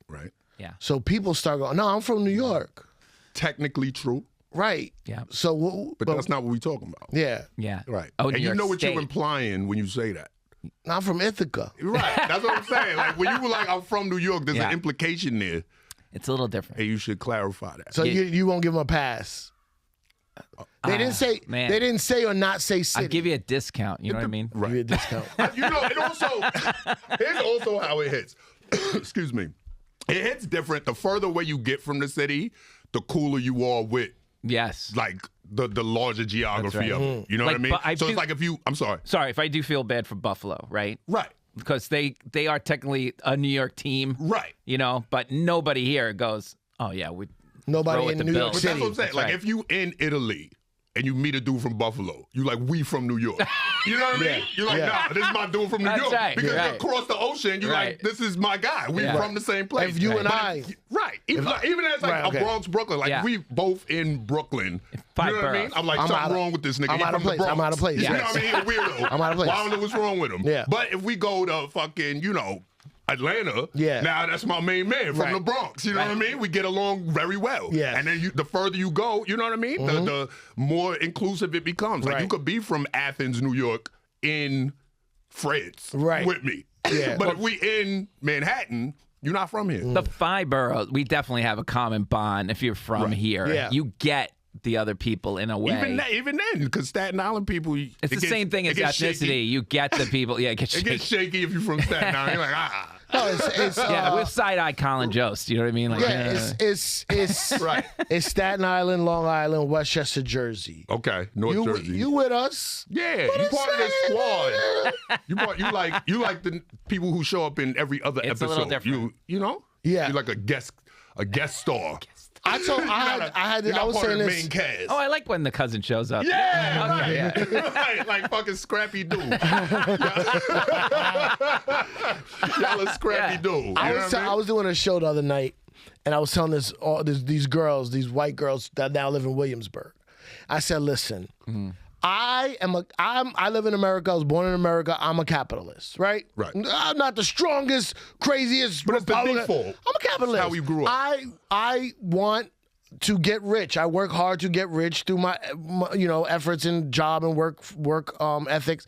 Right. Yeah. So people start going, no, I'm from New York. Technically true, Right. Yeah. So, but that's not what we're talking about. yeah. Yeah. Right. Oh, and New you York know what State. you're implying when you say that. I'm from Ithaca. Right. That's what I'm saying. Like, when you were like, I'm from New York, there's Yeah. an implication there. It's a little different. And you should clarify that. So Yeah. you won't give them a pass. They didn't say man. they didn't say or not say city. I'll give you a discount. You know what I mean? Give you a discount. You know, it also, here's also how it hits. Excuse me. It hits different. The further away you get from the city, the cooler you are with, Yes. like, the larger geography right. of it. You know what I Like, mean? but I So do- it's like if you, I'm sorry. Sorry if I do feel bad for Buffalo, right? Right. Because they are technically a New York team, Right. you know, but nobody here goes, oh, yeah, we Nobody throw it in to New York Bills. But City. that's what I'm saying. That's Like, right. if you in Italy and you meet a dude from Buffalo, you like, we from New York. You know what I mean? Yeah. You're like, Yeah. nah, this is my dude from New That's York. right. Because You're you're right. across the ocean, you're Right. like, this is my guy. We Yeah. from the same place. If you and But I- right. Even as like Right, okay. a Bronx, Brooklyn, like Yeah. we both in Brooklyn. Five you know what I mean? boroughs. I'm like, I'm something out of- wrong with this nigga. I'm He out of from the place. Bronx. I'm out of place. You know Yes. what I mean? He a weirdo. I'm out of place. Well, I don't know what's wrong with him. Yeah. But if we go to fucking, Atlanta, Yeah. now that's my main man from Right. the Bronx. You know what I mean? We get along very well. Yes. And then the further you go, you know what I mean? The more inclusive it becomes. Like, Right. you could be from Athens, New York, in Fred's Right. with me. Yeah. But if we in Manhattan, you're not from here. The 5 boroughs, we definitely have a common bond if you're from here. Yeah. You get the other people in a way. Even then, because Staten Island people, It's the same thing as ethnicity. You get the people. Yeah, it gets It shaky. gets shaky if you're from Staten Island. You're like, No, it's Yeah, we're side-eye Colin Jost. You know what I mean? Like, yeah, it's Right. It's Staten Island, Long Island, Westchester, Jersey. Okay, North Jersey. You with us? Yeah, you part of the squad. You like the people who show up in every other It's a episode. little different. You know? Yeah. You're like a guest star. I was saying the this. main cast. oh, I like when the cousin shows up. Yeah, Okay, right. Right, like fucking Scrappy Doo. Y'all a Scrappy Yeah. Doo. You know what I was doing a show the other night, and I was telling these girls, these white girls that now live in Williamsburg. I said, listen, I live in America. I was born in America. I'm a capitalist, right? Right. I'm not the strongest, craziest. But it's the Republican. default. I'm a capitalist. That's how we grew up. I want to get rich. I work hard to get rich through my efforts in job and work ethics.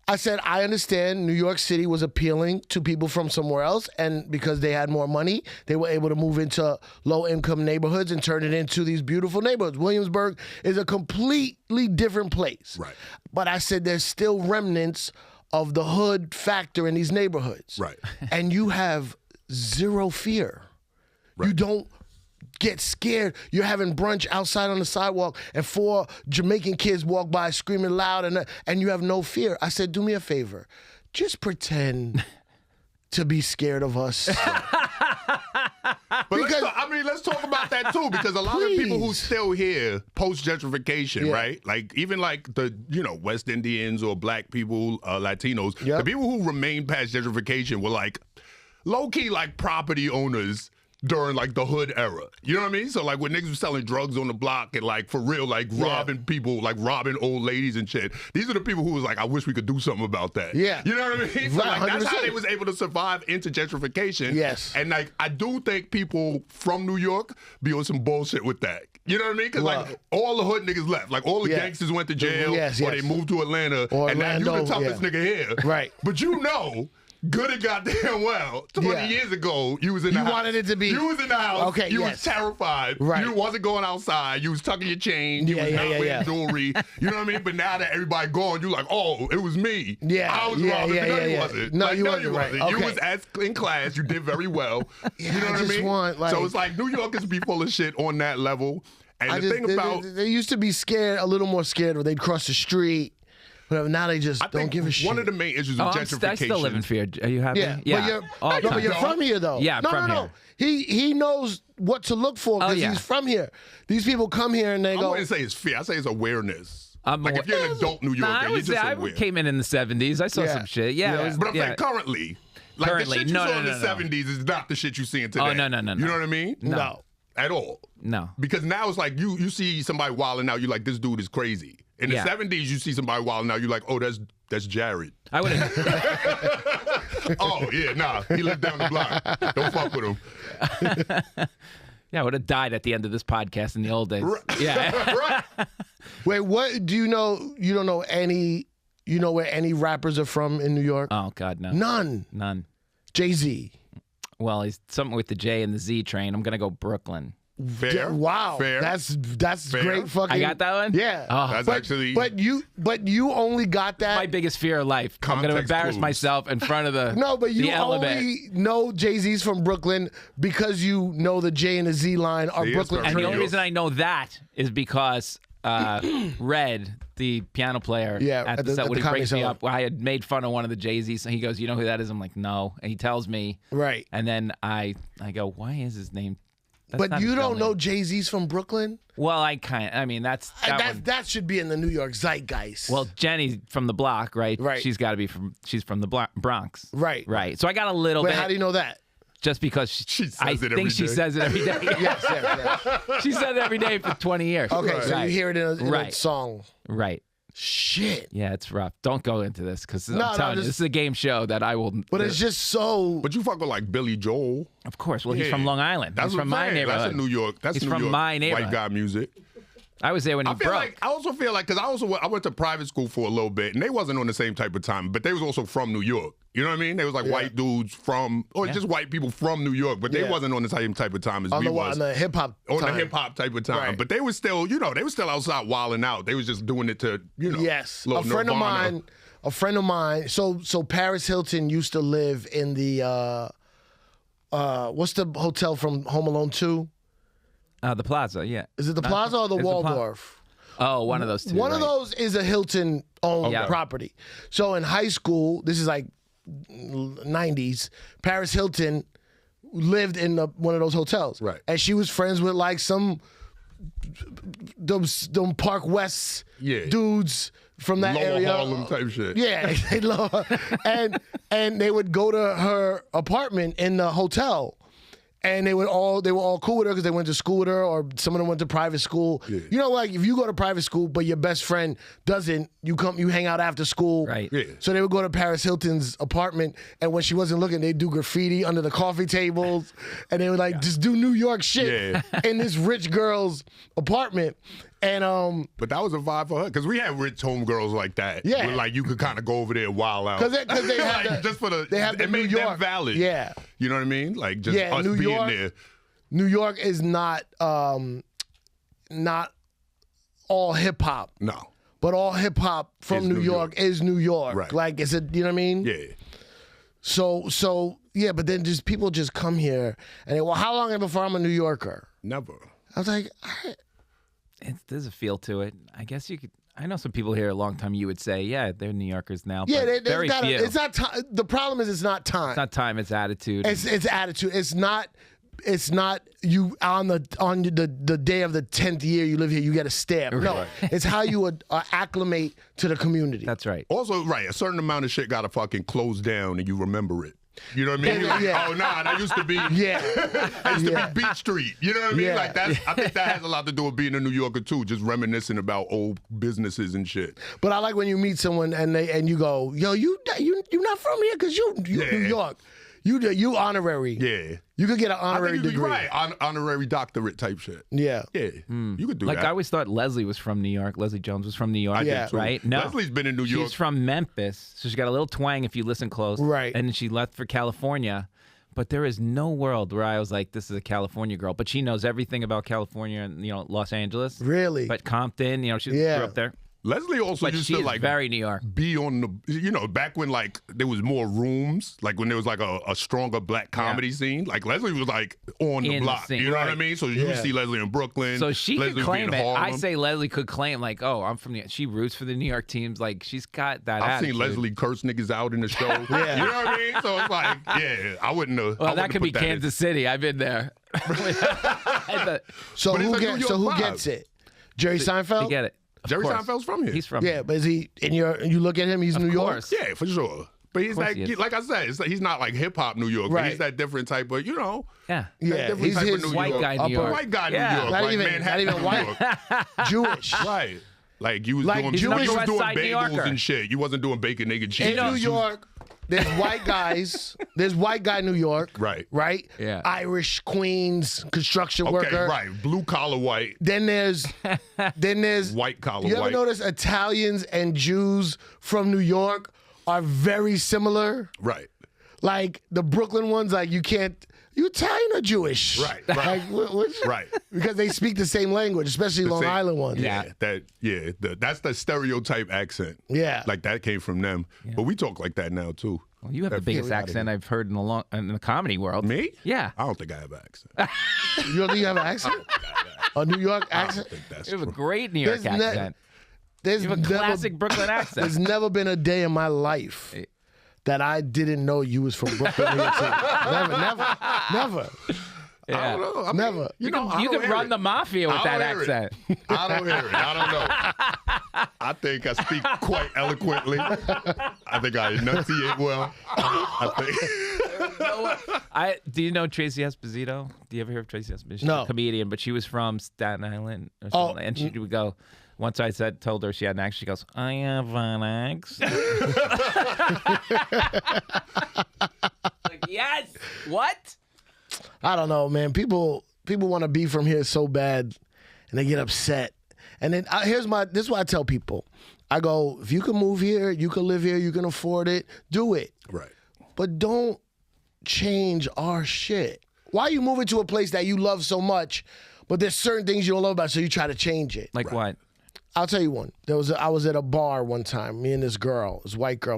I said, I understand New York City was appealing to people from somewhere else, and because they had more money, they were able to move into low-income neighborhoods and turn it into these beautiful neighborhoods. Williamsburg is a completely different place. Right. But I said there's still remnants of the hood factor in these neighborhoods. Right. And you have zero fear. You don't get scared. You're having brunch outside on the sidewalk and 4 Jamaican kids walk by screaming loud and you have no fear. I said, do me a favor. Just pretend to be scared of us. But Because- let's talk about that too, because a lot of people who still here post gentrification, right? Like even like the West Indians or black people, Latinos, the people who remain past gentrification were like low key like property owners during like the hood era. You know what I mean? So like when niggas was selling drugs on the block and like for real, like robbing people, like robbing old ladies and shit. These are the people who was like, I wish we could do something about that. Yeah. You know what I mean? So like that's how they was able to survive into gentrification. Yes. And like I do think people from New York be on some bullshit with that. You know what I mean? Because like all the hood niggas left. Like all the gangsters went to jail or they moved to Atlanta. And now you the toughest nigga here. Right. But good and goddamn well, 20 years ago, you was in the house. You wanted it to be. You was in the house. Okay, you was terrified. Right. You wasn't going outside. You was tucking your chain. You was not wearing jewelry. You know what I mean? But now that everybody gone, you like, oh, it was me. Yeah. I was robbing. No, you wasn't. No, you wasn't. Okay. You was in class. You did very well. You know what I mean? So it's like New Yorkers be full of shit on that level. And the thing about... They used to be scared, a little more scared, when they'd cross the street. But now they just don't give a shit. One of the main issues with gentrification. I still live in fear. Are you happy? Yeah. But you're from here, though. Yeah, from here. He knows what to look for because he's from here. These people come here and they go. I wouldn't say it's fear. I say it's awareness. Like if you're an adult New Yorker, you're just aware. I came in the 70s. I saw some shit. Yeah. But I'm saying currently. Like the shit you saw in the 70s is not the shit you're seeing today. Oh, no. You know what I mean? No. At all. No. Because now it's like you see somebody wilding out, you're like, this dude is crazy. In the 70s, you see somebody wilding out, you're like, oh, that's Jared. I would have. Oh, yeah, nah. He lived down the block. Don't fuck with him. Yeah, I would have died at the end of this podcast in the old days. Yeah. Wait, what do you know? You don't know any. You know where any rappers are from in New York? Oh God, no. None. Jay-Z. Well, he's something with the J and the Z train. I'm gonna go Brooklyn. Fair. Wow. Fair. That's Fair. great fucking. I got that one? Yeah. Oh. That's actually. But you only got that. My biggest fear of life. I'm going to embarrass myself in front of the No, but you element. only know Jay-Z's from Brooklyn because you know the J and the Z line are Brooklyn. And the only reason I know that is because Red, the piano player at the set, when he breaks me up, I had made fun of one of the Jay-Z's, and he goes, you know who that is? I'm like, no. And he tells me. Right. And then I go, why is his name? But you don't know Jay-Z's from Brooklyn? Well, that should be in the New York zeitgeist. Well, Jenny's from the block, right? Right. She's got to be she's from the Bronx. Right. Right. So I got a little bit. How do you know that? Just because she says it every day. Yes. She says it every day for 20 years. Okay, so you hear it in a song. Right. Shit. Yeah, it's rough. Don't go into this because I'm telling you, this is a game show that I will. But it's just so. But you fuck with like Billy Joel. Of course. Well, he's from Long Island. He's from my neighborhood. That's in New York. He's from my neighborhood. White guy music. I was there when he broke. I also feel like, because I went to private school for a little bit, and they wasn't on the same type of time, but they was also from New York. You know what I mean? They was like white dudes from, or just white people from New York, but they wasn't on the same type of time as we was. On the hip hop On the hip hop type of time. Right. But they was still, they was still outside wilding out. They was just doing it to, Yes. A friend of mine, so Paris Hilton used to live in the, what's the hotel from Home Alone 2? The Plaza, yeah. Is it the Plaza or the Waldorf? Oh, one of those two. One of those is a Hilton-owned property. So in high school, this is like 90s, Paris Hilton lived in one of those hotels. Right. And she was friends with like them Park West dudes from that Lower area. Harlem type shit. Yeah, and they would go to her apartment in the hotel. And they were all cool with her because they went to school with her, or some of them went to private school. Yeah. You know, like if you go to private school but your best friend doesn't, you hang out after school. Right. Yeah. So they would go to Paris Hilton's apartment, and when she wasn't looking, they'd do graffiti under the coffee tables, and they would just do New York shit in this rich girl's apartment. And but that was a vibe for her because we had rich homegirls like that. Yeah, where, like you could kind of go over there and wild out because they had just for it made them valid. Yeah, you know what I mean? Like just us New being York, there. New York is not all hip hop. No, but all hip hop from New York is New York. Right. Like is it? You know what I mean? Yeah. So yeah, but then just people just come here and they, well, how long before I'm a New Yorker? Never. I was like. There's a feel to it. I guess you could. I know some people here a long time. You would say, yeah, they're New Yorkers now. Yeah, but very few. It's not time. The problem is, it's not time. It's not time. It's attitude. It's attitude. It's not it's not you on the day of the 10th year you live here, you get a stamp. No, it's how you acclimate to the community. That's right. Also, right, a certain amount of shit got to fucking close down and you remember it. You know what I mean? Yeah. Oh, nah, that used to be that used to be Beach Street. You know what I mean? Yeah. Like I think that has a lot to do with being a New Yorker too, just reminiscing about old businesses and shit. But I like when you meet someone and you go, yo, you not from here because you New York. You honorary. Yeah. You could get an honorary degree. Right. Honorary doctorate type shit. Yeah. Yeah. You could do Like that. I always thought Leslie was from New York. Leslie Jones was from New York. Yeah. Right? No. Leslie's been in New York. She's from Memphis, so she got a little twang if you listen close. Right. And then she left for California. But there is no world where I was like, this is a California girl. But she knows everything about California and, Los Angeles. Really? But Compton, she grew up there. Leslie also But used she to is like very New York. be on the, back when like there was more rooms, like when there was like a stronger black comedy scene. Like Leslie was like on the In the block. scene. You know what I mean? So you Yeah. see Leslie in Brooklyn. So she Leslie could would be in claim it. I Harlem. say Leslie could claim like, oh, I'm from she roots for the New York teams. Like she's got that I've attitude. seen Leslie curse niggas out in the show. Yeah. You know what I mean? So it's like, yeah, I wouldn't have. Well, that could be Kansas City. I've been there. So But it's who a New York who vibe. gets it? Jerry Seinfeld? You get it. Of Jerry course. Seinfeld's from here. He's from Yeah, but is he you look at him, he's New York? course. Yeah, for sure. But he's course he is. like I said, he's not like hip hop New York. But Right. he's that different type of, Yeah. Yeah, that different he's type his of New white York. guy New upper- York. White guy Yeah. New York. Not like even- Manhattan, not even New white. York. Jewish. Right. Like you was Like, doing, he's you another was West doing Side New bagels Yorker. and shit. You wasn't doing bacon, egg, and cheese. In New York, there's white guys. There's white guy New York. Right. Right? Yeah. Irish, Queens, construction Okay, worker. right. Blue collar white, Then there's white collar You ever white. notice Italians and Jews from New York are very similar? Right. Like the Brooklyn ones, like you Italian or Jewish? Right, Like, right. Right. Because they speak the same language, especially Long same- Island ones. Yeah, that's the stereotype accent. Yeah. Like that came from them. But we talk like that now too. Well, you have the biggest we gotta accent I've heard in the comedy world. Me? Yeah. I don't think I have an accent. You don't think you have an accent? A New York I don't accent? think that's You have a true. great New York There's ne- accent. There's You have a classic Brooklyn accent. There's never been a day in my life that I didn't know you was from Brooklyn, New York City. Never. I don't know. I mean, Never. You I can don't hear run it. the mafia with I that don't hear accent. it. I don't hear it. I don't know. I think I speak quite eloquently. I think I enunciate well. I think. Do you know Tracy Esposito? Do you ever hear of Tracy Esposito? She's No. a comedian, but she was from Staten Island or Oh. something. And she would go, once I told her she had an accent, she goes, I have an accent. Like, yes. What? I don't know, man. People want to be from here so bad, and they get upset. And then this is what I tell people. I go, if you can move here, you can live here, you can afford it, do it. Right. But don't change our shit. Why are you moving to a place that you love so much, but there's certain things you don't love about it, so you try to change it? Like what? I'll tell you one. I was at a bar one time, me and this girl, this white girl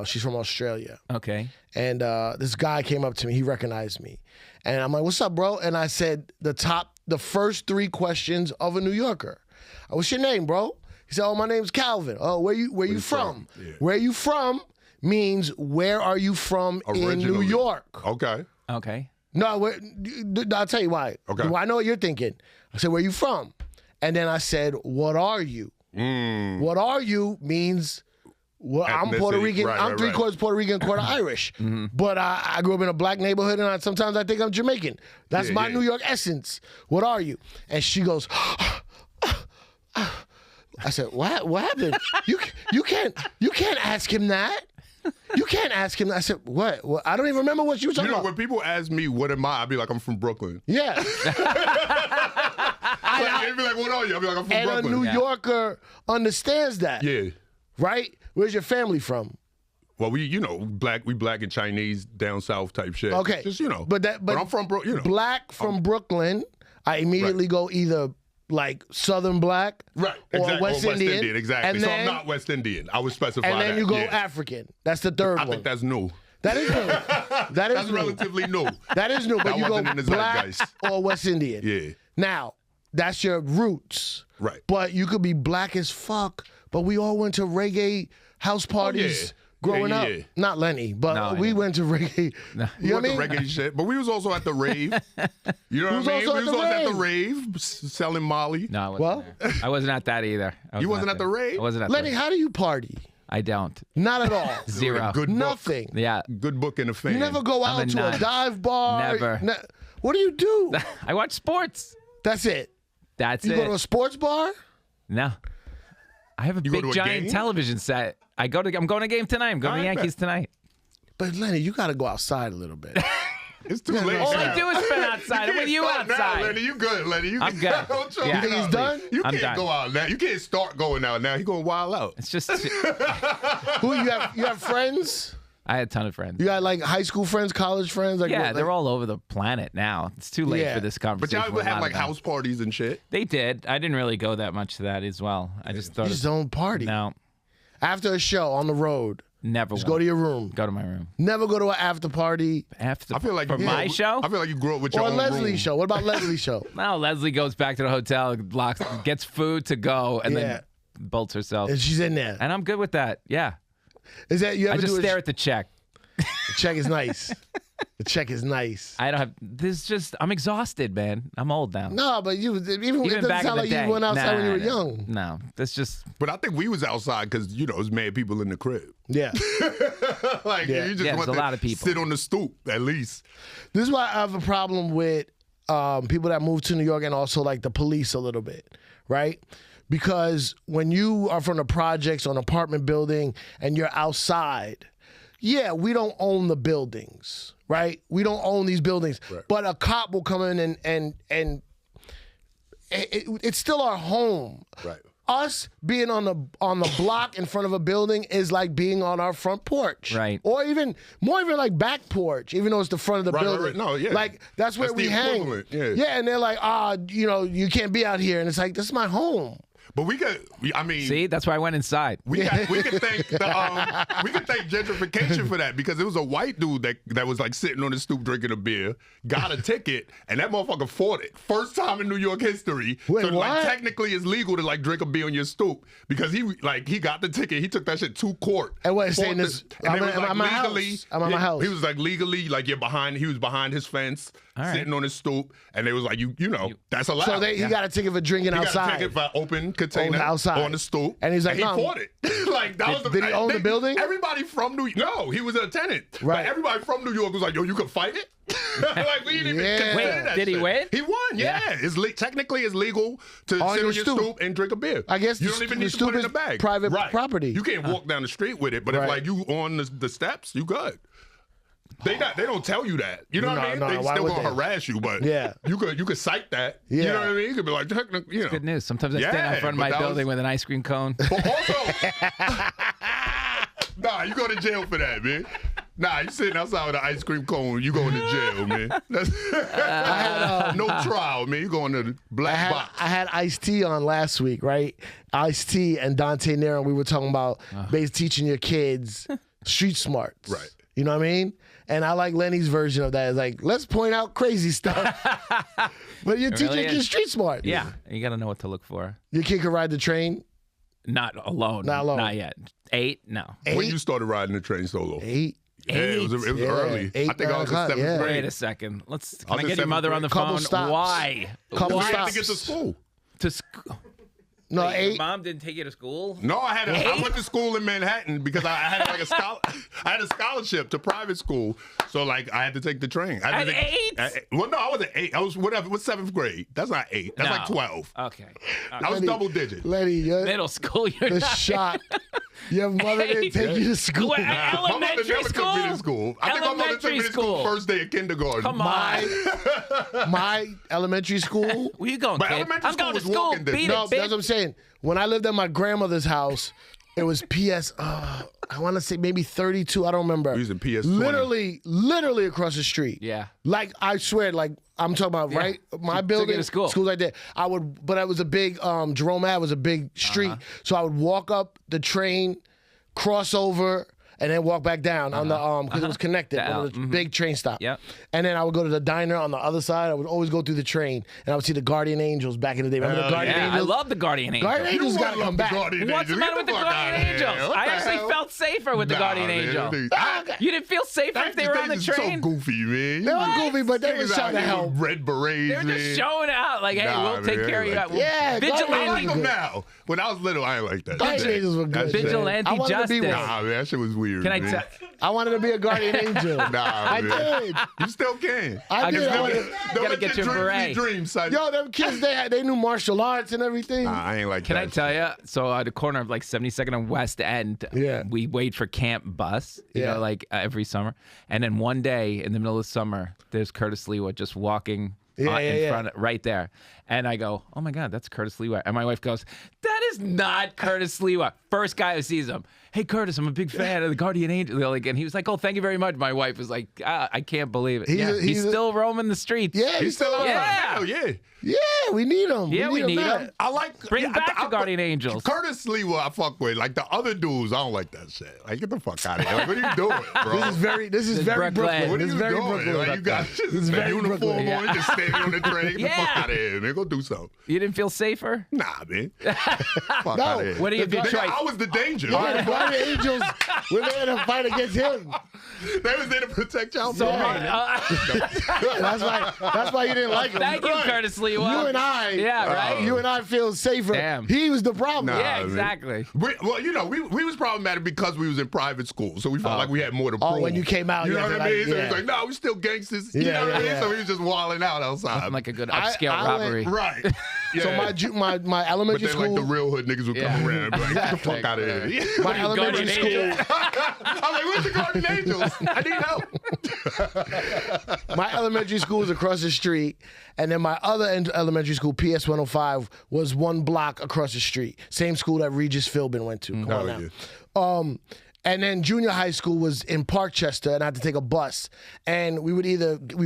she's from Australia. Okay. And this guy came up to me. He recognized me. And I'm like, what's up, bro? And I said the first 3 questions of a New Yorker. What's your name, bro? He said, oh, my name's Calvin. Oh, where you from? Yeah. Where you from means where are you from in New Originally. York? Okay. Okay. No, I'll tell you why. Okay. Well, I know what you're thinking. I said, where you from? And then I said, what are you? What are you means, well, I'm Puerto Ethnicity. Rican. Right, I'm right, 3 right. quarters Puerto Rican, quarter Irish. But I grew up in a black neighborhood, and sometimes I think I'm Jamaican. That's Yeah, my yeah. New York essence. What are you? And she goes, I said, what happened? You can't ask him that. You can't ask him that. I said, what? I don't even remember what you were talking You know, about. when people ask me, what am I? I'd be like, I'm from Brooklyn. Yeah. They'd be like, what are you? I'd be like, I'm from And Brooklyn. a New Yorker understands that. Yeah. Right? Where's your family from? Well, we black and Chinese down south type shit. Okay. Just, But I'm from Brooklyn, Black from Brooklyn, I immediately go either like Southern black Right, or exactly. West Indian. Exactly. And so then, I'm not West Indian. I would specify and then that. you go yeah. African. That's the third I one. think that's new. That is new. That is That's new. relatively new. That is new. But That you go wasn't in the black zeitgeist. or West Indian. Yeah. Now, that's your roots. Right. But you could be black as fuck, but we all went to reggae house parties growing up. Yeah. Not Lenny, but No, we went to reggae. No. You know what I mean? Reggae shit, but we was also at the rave. You know what I mean? also We at was the also at the rave. rave selling Molly. No, I wasn't Well? there. I wasn't at that either. You wasn't at the rave? I wasn't at Lenny, the how do you party? I don't. Not at all. Zero. Good book. Nothing. Yeah. Good book in the fan. You never go I'm out a to a nut. dive bar. Never. What do you do? I watch sports. That's it. That's You it. go to a sports bar? No. I have a You go big to a giant game? television set. I'm going to a game tonight. I'm going to I Yankees tonight. But Lenny, you got to go outside a little bit. It's too late. All now. I do is spend outside. I'm with you start now, outside. Lenny. You good, Lenny. You I'm good. Don't try Yeah. to You think he's out, done? You I'm can't done. go out now. You can't start going out now. He going wild out. It's just Who you have? You have friends? I had a ton of friends. You got like high school friends, college friends? Like, Yeah, what, they're like, all over the planet now. It's too late Yeah. for this But conversation. y'all would with a have lot like of them. house parties and shit. They did. I didn't really go that much to that as well. I just thought You just don't party. no, After a show on the road, never. just go to your room. go to my room Never go to an after party. after. I feel like for you my grew- show. I feel like you grew up with your Or own Leslie room. show. What about Leslie show? No, Leslie goes back to the hotel, locks, gets food to go, and Yeah. then bolts herself. And she's in there. And I'm good with that. Yeah, Is that you I ever just do stare at the check. The check is nice. The check is nice. I don't have. This just. I'm exhausted, man. I'm old now. No, but you even it Even doesn't back in sound the like day. you went outside when you were Nah, young. No, that's just. But I think we was outside because there's mad people in the crib. Yeah. Like Yeah. you just Yeah, want there's a to lot of people. sit on the stoop at least. This is why I have a problem with people that move to New York and also like the police a little bit, right? Because when you are from the projects or an apartment building and you're outside, yeah, we don't own the buildings, right? We don't own these buildings, but a cop will come in and it's still our home. Right. Us being on the block in front of a building is like being on our front porch, Right. Or even like back porch, even though it's the front of the Right, right, building. right. No, yeah. Like that's where That's we the hang. equivalent, yeah. And they're like, you can't be out here, and it's like this is my home. But I mean, See, that's why I went inside. we could thank we could thank gentrification for that because it was a white dude that was like sitting on the stoop drinking a beer, got a ticket, and that motherfucker fought it. First time in New York history. Wait, so like what? technically it's legal to like drink a beer on your stoop because he got the ticket. He took that shit to court. And what, Fought saying this- and I'm they was, at my house. I'm at my house. He was like legally like he was behind his fence, right. sitting on his stoop, and they was like you know that's allowed. So he got a ticket for drinking He outside. got a ticket for open container outside. on the stoop, And he's like, he no. fought it. Like that was Did he own the building? Everybody from New York. No, he was a tenant. Right. But everybody from New York was like, yo, you can fight it? Like we didn't even Yeah. consider Wait, that did he shit. win? He won, yeah. Technically it's legal to sit on your your stoop. stoop and drink a beer. I guess you the don't even the need to stoop put it in is a bag. private Right. property. You can't walk down the street with it, but Right. if like you on the steps, you good. They don't tell you that. You know what I mean? No, They why still would gonna they? harass you, but Yeah. you could cite that. You Yeah. know what I mean? You could be like, you know. Good news. Sometimes I stand Yeah, out front of but my that building was- with an ice cream cone. But also, nah, you go to jail for that, man. Nah, you sitting outside with an ice cream cone, you going to jail, man. That's no trial, man. You going to the black box. I had Ice-T on last week, right? Ice-T and Dante Nero, we were talking about basically teaching your kids street smarts. Right. You know what I mean? And I like Lenny's version of that. It's like, let's point out crazy stuff. But you're teaching really your kids is. street smart. Yeah, you got to know what to look for. Your kid can ride the train. Not alone. Not alone. Not yet. 8? No. When 8? you started riding the train solo? 8. Yeah, it was Yeah, early. 8, I think I was 9 in o'clock, 7th yeah. grade. Wait a second. Can was I in get your 7th mother on the grade. Couple phone? stops. Why? Couple We Why? had to stops. get to school. To school. No, Wait, your 8. mom didn't take you to school? No, I went to school in Manhattan because I had like I had a scholarship to private school, so like I had to take the train. I had At to take- 8? Well, no, I was at 8. I was whatever. What's 7th grade? That's not 8. That's like No. 12. Okay. I was double digit. Lenny, you're Middle school, you're the not. shot. Your mother didn't take you to school. What, My mother elementary never took me to school. I think my mother took me to school first day of kindergarten. Come on. My elementary school. Where you going, But kid? elementary I'm school going to was school. walking distance. Beat No, it, that's bitch. what I'm saying. When I lived at my grandmother's house, it was PS. I want to say maybe 32. I don't remember. We was in PS 20. Literally across the street. Yeah. Like I swear, like I'm talking about right. My Took you building, to school. school like that. But it was a big. Jerome Ave was a big street, so I would walk up the train, cross over, and then walk back down on the because it was connected, one of the big train stop. Yep. And then I would go to the diner on the other side. I would always go through the train, and I would see the Guardian Angels back in the day. Remember the Guardian I Angels? love the Guardian Angels. Guardian Angels got to come back. What's the matter with the Guardian Angels? I actually felt safer with the Guardian Angel. You didn't feel safer if they were on the train? So goofy, man. They were goofy, but they were trying to help. Red berets, They were just showing out, like, hey, we'll take care of you. Yeah, Vigilante. I like them now. When I was little, I ain't like that. Guardian Angels were good. Vigilante I wanted to be justice. one. Nah, man, that shit was weird. Can I man. tell? I wanted to be a Guardian Angel. Nah, I man. did. You still can. I did. I wanted, Don't gotta let get your dreams beret. be dreams, son. yo, them kids, they knew martial arts and everything. Nah, I ain't like Can that. I tell you? So at the corner of like 72nd and West End, Yeah. we wait for camp bus, you Yeah. know, like every summer. And then one day in the middle of summer, there's Curtis Lewa just walking in front of, right there. And I go, oh my God, that's Curtis Lewa. And my wife goes, that is not Curtis Lewa. First guy who sees him. Hey, Curtis, I'm a big fan of the Guardian Angel. Like, and he was like, oh, thank you very much. My wife was like, I can't believe it. He's still roaming the streets. Yeah, He's still alive. Yeah. Yeah. Yeah, we need him. Yeah, we need him. I like Bring back the Guardian Angels. Curtis Lewa, I fuck with. Like the other dudes, I don't like that shit. Like, get the fuck out of here. Like, what are you doing, bro? This is very Brooklyn. Brooklyn. What are This is you very doing? Brooklyn. Like, you got This is a very uniform Brooklyn. on, just standing on the train. Get the fuck Yeah. out of here, man. Go do something. You didn't feel safer? Nah, man. Fuck out of here. What are you, Nigga, Detroit? I was the danger. The Guardian Angels were there to fight against him. They was there to protect y'all. So, man. That's why you didn't like him. thank you, Curtis Lewa. You and I. Yeah, right? You and I feel safer. Damn. He was the problem. Nah, Yeah, man. exactly. Well, you know, we was problematic because we was in private school, so we felt like we had more to prove. Oh, when you came out, you know yeah, what I like, mean? So yeah. he was like, no, we still gangsters. You Yeah, know what I mean? yeah. So we was just wilding out outside. I'm like a good upscale I went- robbery. Right. Yeah. So my but elementary then like school. the real hood niggas would Yeah. come around and be like, get the fuck out of here. My elementary Guardian school. Angel. I'm like, where's the Guardian Angels? I need help. My elementary school was across the street, and then my other elementary school, PS 105, was one block across the street. Same school that Regis Philbin went to. Come on Oh, now. And then junior high school was in Parkchester, and I had to take a bus. And we would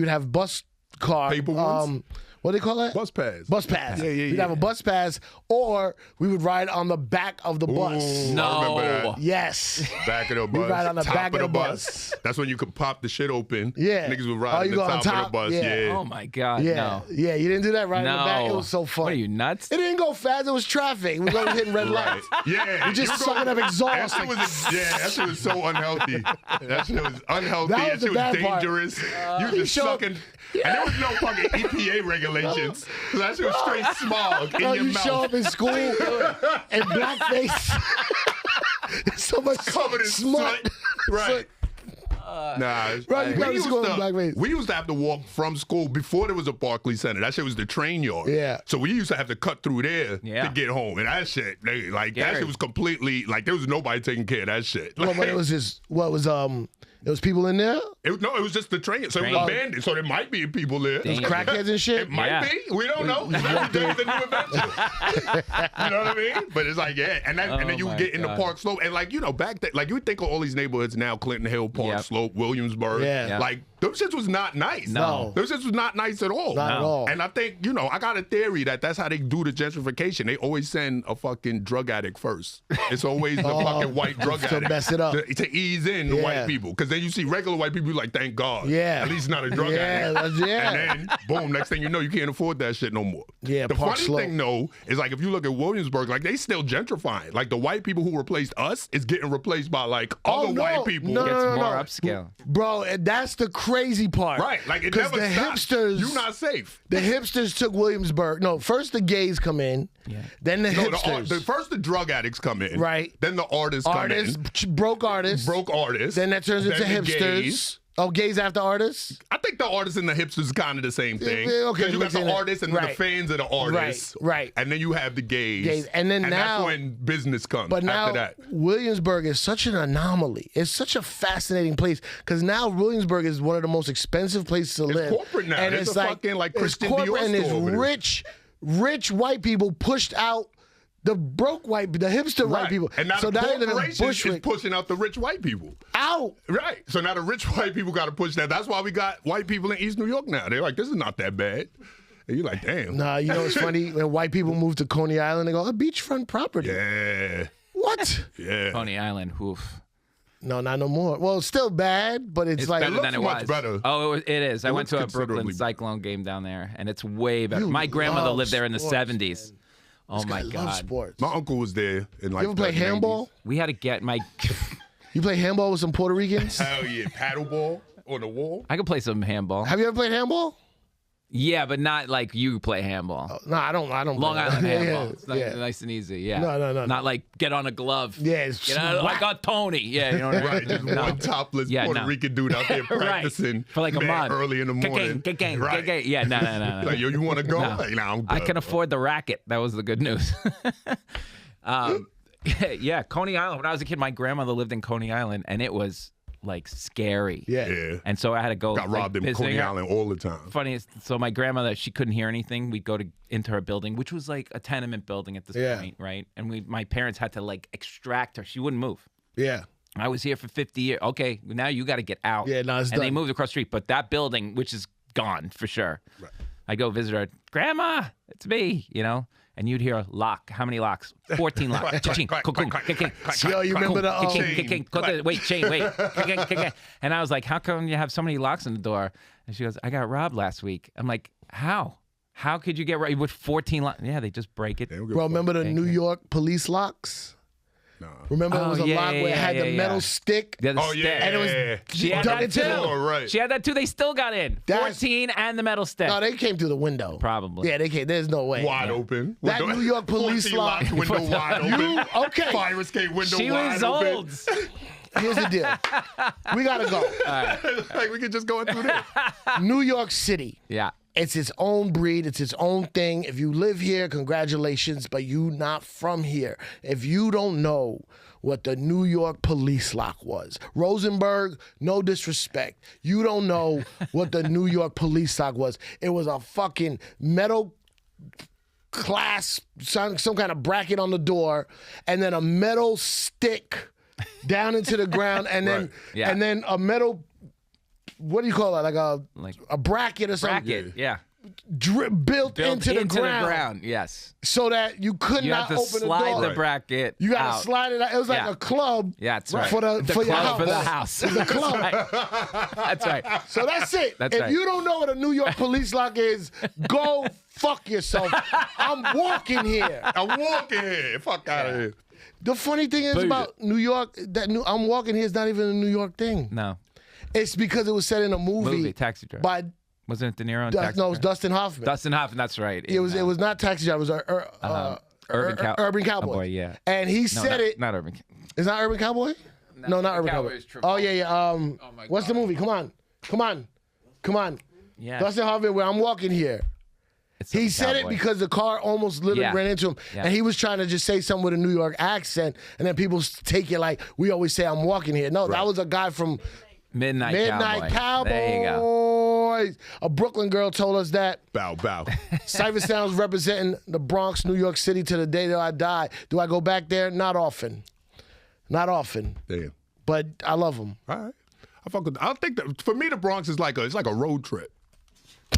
have bus car. Paper ones? What do they call that? Bus pass. Bus pass. Yeah, yeah, We'd yeah. have a bus pass, or we would ride on the back of the bus. Ooh, No. I remember that. Yes. Back of the bus. ride on the top back of the bus. That's when you could pop the shit open. Yeah. Niggas would Oh, ride you on the go on top of the top? bus. Yeah. Yeah. Oh my God, Yeah. no. Yeah, you didn't do that right in the back. It No. was so fun. What are you, nuts? It didn't go fast. It was traffic. We were hitting red Right. lights. Yeah. We just You sucking up That exhaust. shit was that shit was so unhealthy. That shit was unhealthy. That was the shit bad was part. dangerous. You was just showed- sucking. And there was no fucking EPA regulations. So that shit was straight smog in Oh, your you mouth. show up in school in blackface. so much Covered in smut. sweat. Right. Nah, Right, you we got to used school in to- blackface. We used to have to walk from school before there was a Barclays Center. That shit was the train yard. Yeah. So we used to have to cut through there Yeah. to get home. And that shit, that Scary. shit was completely, like, there was nobody taking care of that shit. Well, but it was just, it was people in there? It was just the train. So it was abandoned. So there might be people there. Damn. Crackheads and shit? It might Yeah. be. We don't know. Every day is a new adventure. You know what I mean? But it's like, yeah. And then you my get in the God. Park Slope. And like, back then, like you would think of all these neighborhoods now, Clinton Hill, Park Yep. Slope, Williamsburg. Yeah. Yeah. Like, those shits was not nice. No. Those shits was not nice at all. Not at all. And I think, I got a theory that's how they do the gentrification. They always send a fucking drug addict first. It's always the fucking white drug to addict. mess it up. To ease in the Yeah. white people. Because then you see regular white people, you're like, thank God. Yeah. At least not a drug Yeah, addict. yeah. And then, boom, next thing you know, you can't afford that shit no more. Yeah, The Park funny Slope. thing, though, is like if you look at Williamsburg, like they still gentrifying. Like the white people who replaced us is getting replaced by like other no. white people. No, Gets no, no, more no. upscale. Bro, and that's the crazy part. Right. Like it 'Cause never the stops. hipsters, You're not safe. the hipsters took Williamsburg. No, first the gays come in, then the No, hipsters. first the drug addicts come in. Right. Then the artists come in. Broke artists. Broke artists. Then that turns into Then the hipsters. gays. Oh, gays after artists? I think the artists and the hipsters is kind of the same thing. Yeah, okay, 'Cause you got mixing the it. artists and then the Right. fans of the artists. Right. And then you have the gays. Gays. And then that's now- when business comes But now after that. Williamsburg is such an anomaly. It's such a fascinating place because now Williamsburg is one of the most expensive places to live. corporate now. And There's it's a like fucking, like, it's Christian corporate Dior and it's store over there. rich white people pushed out the broke the hipster white people. And now so the now they live in corporation is Bushwick. pushing out the rich white people. Out. Right. So now the rich white people got to push that. That's why we got white people in East New York now. They're like, this is not that bad. And you're like, damn. Nah, you know what's funny? When white people move to Coney Island, they go, a beachfront property. Yeah. What? Yeah. Coney Island, oof. No, not no more. Well, it's still bad, but it's like... better than it much was. better. Oh, it is. I went to a Brooklyn considerably Cyclone game down there, and it's way better. You My grandmother love lived there in the sports, 70s. man. Oh, This my guy God. loves sports. My uncle was there in like You ever play the 90s. handball? We had to get my... You play handball with some Puerto Ricans? Hell yeah, paddleball on the wall. I could play some handball. Have you ever played handball? Yeah, but not like you play handball. No, I don't. Long play. Island Yeah, handball. yeah, It's like yeah. nice and easy. Yeah. No. Not like get on a glove. Yeah, it's Get on, I got Tony. Yeah, you know what I mean? Right, just one topless Puerto Rican dude out there practicing right. For like a mad month early in the morning. Right. Yeah, no. Like, yo, you want to go? No. Like, nah, I'm good. I can afford the racket. That was the good news. Yeah, Coney Island. When I was a kid, my grandmother lived in Coney Island, and it was like scary. Yeah. And so I had to go. Got robbed in visiting Coney her. Island all the time. Funny is, so my grandmother, she couldn't hear anything. We'd go into her building, which was like a tenement building at this point, right? And my parents had to like extract her. She wouldn't move. Yeah. I was here for 50 years. Okay, now you got to get out. Yeah, no, it's And they done. moved across the street, but that building, which is gone for sure. Right. I go visit her. Grandma, it's me, you know? And you'd hear a lock. How many locks? 14 locks. Cha-ching, cocoon, ka-king, Yo, you remember the ka-king, ka-king, wait, chain, wait. Ka-king, ka-king. And I was like, how come you have so many locks on the door? And she goes, I got robbed last week. I'm like, how? How could you get robbed with 14 locks? Yeah, they just break it. Bro, remember the New York police locks? Nah. Remember it was a lock where it had the metal stick? Yeah, the Oh, stick. yeah. And it was She had dug that into too. the- Oh, right. She had that too. They still got in. That's- 14 and the metal stick. No, they came through the window. Probably. Yeah, they came. There's no way. Wide open. That Window- New York police 14 lock. locked, window wide open. Okay. Fire escape window She wide was open. old. Here's the deal. We gotta go. Like, we could just go through there. New York City. Yeah. It's its own breed. It's its own thing. If you live here, congratulations, but you not from here. If you don't know what the New York police lock was, Rosenberg, no disrespect, you don't know what the New York police lock was. It was a fucking metal clasp, some kind of bracket on the door, and then a metal stick down into the ground, and then Right. Yeah. and then a metal. What do you call it? Like A bracket or something. bracket. Yeah. Built Built into the ground, Yes. so that you could You not have to open the slide door. the bracket. You gotta out. slide it out. It was like Yeah. a club. Yeah, that's right. For your club house. for the house. The club. That's right. So that's it. That's if right. you don't know what a New York police lock is, go fuck yourself. I'm walking here. I'm walking here. Fuck out of here. The funny thing is Boot about New York, I'm walking here is not even a New York thing. No. It's because it was set in a movie Taxi Driver. by Wasn't it De Niro? in no, Taxi it was Driver? Dustin Hoffman. Dustin Hoffman. That's right. It was not Taxi Driver. It was Urban Cowboy. Cowboy, yeah. And he No, said it. Not Urban. It's not Urban Cowboy? No, not Urban Cowboy Cowboy. is Travolta. Oh, yeah. my What's the movie? Come on. Yeah. Dustin Hoffman, where I'm walking here. It's He Urban said it Cowboy. because the car almost literally Yeah. ran into him. Yeah. And he was trying to just say something with a New York accent. And then people take it like, we always say, I'm walking here. No, that was a guy from Midnight Midnight Cowboy. There you go. Cowboys. A Brooklyn girl told us that. Bow. Cipha Sounds representing the Bronx, New York City to the day that I die. Do I go back there? Not often. Damn. But I love them. All right. I think that for me, the Bronx is like a road trip.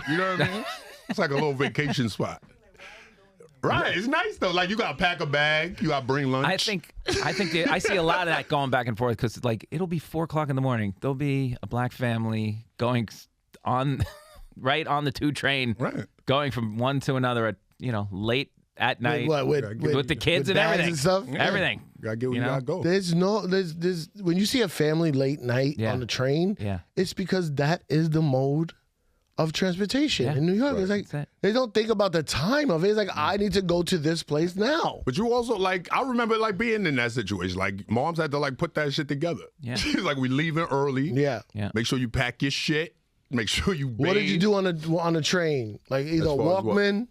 You know what I mean? It's like a little vacation spot. Right. It's nice though. Like you gotta pack a bag, you gotta bring lunch. I think I see a lot of that going back and forth because like it'll be 4:00 in the morning. There'll be a black family going on right on the 2 train, Right. going from one to another at late at night with the kids with and bags everything. and stuff? Yeah. Everything. You gotta get where you know? gotta go. There's when you see a family late night Yeah. on the train, Yeah. it's because that is the mode of transportation Yeah. in New York. Right. It's like That's it. they don't think about the time of it. It's like I need to go to this place now. But you also like I remember like being in that situation. Like moms had to like put that shit together. Yeah. She's like, we leaving early. Yeah. Yeah. Make sure you pack your shit. Make sure you bathe. What did you do on the train? Like either As far as what? Walkman.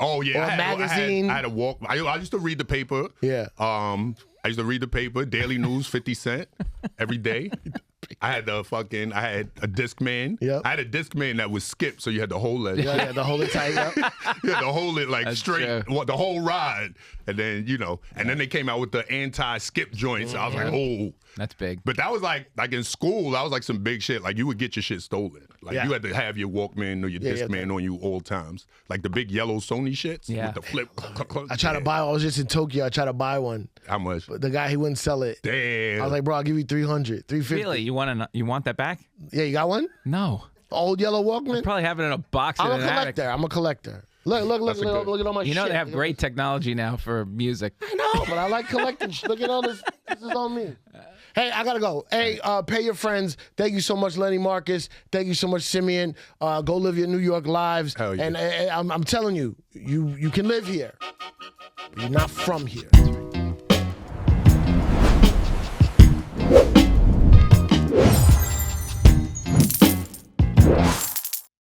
Oh yeah, Or a I magazine? had, I had to walk. I used to read the paper. Yeah. I used to read the paper, Daily News, 50 Cent, every day. I had a Discman. Yep. I had a Discman that was skipped, so you had to hold it. Yeah, yeah, to hold it tight. Yep. You had to hold it like That's straight, true. the whole ride. And then, and then they came out with the anti-skip joints. I was like, oh. That's big. But that was like in school, that was like some big shit. Like you would get your shit stolen. Like you had to have your Walkman or your Discman on you all times. Like the big yellow Sony shits with the flip. I tried to buy. I was just in Tokyo. I tried to buy one. How much? But the guy, he wouldn't sell it. Damn. I was like, bro, I'll give you 300, 350. Really? You want that back? Yeah, you got one? No. Old yellow Walkman? Probably have it in a box in I'm a an attic. collector. I'm a collector. Look at all my shit. You know they have great technology now for music. I know, but I like collecting. Look at all this. This is on me. Hey, I gotta go. Hey, pay your friends. Thank you so much, Lenny Marcus. Thank you so much, Simeon. Go live your New York lives. Hell yeah. And I'm telling you, you can live here. But you're not from here.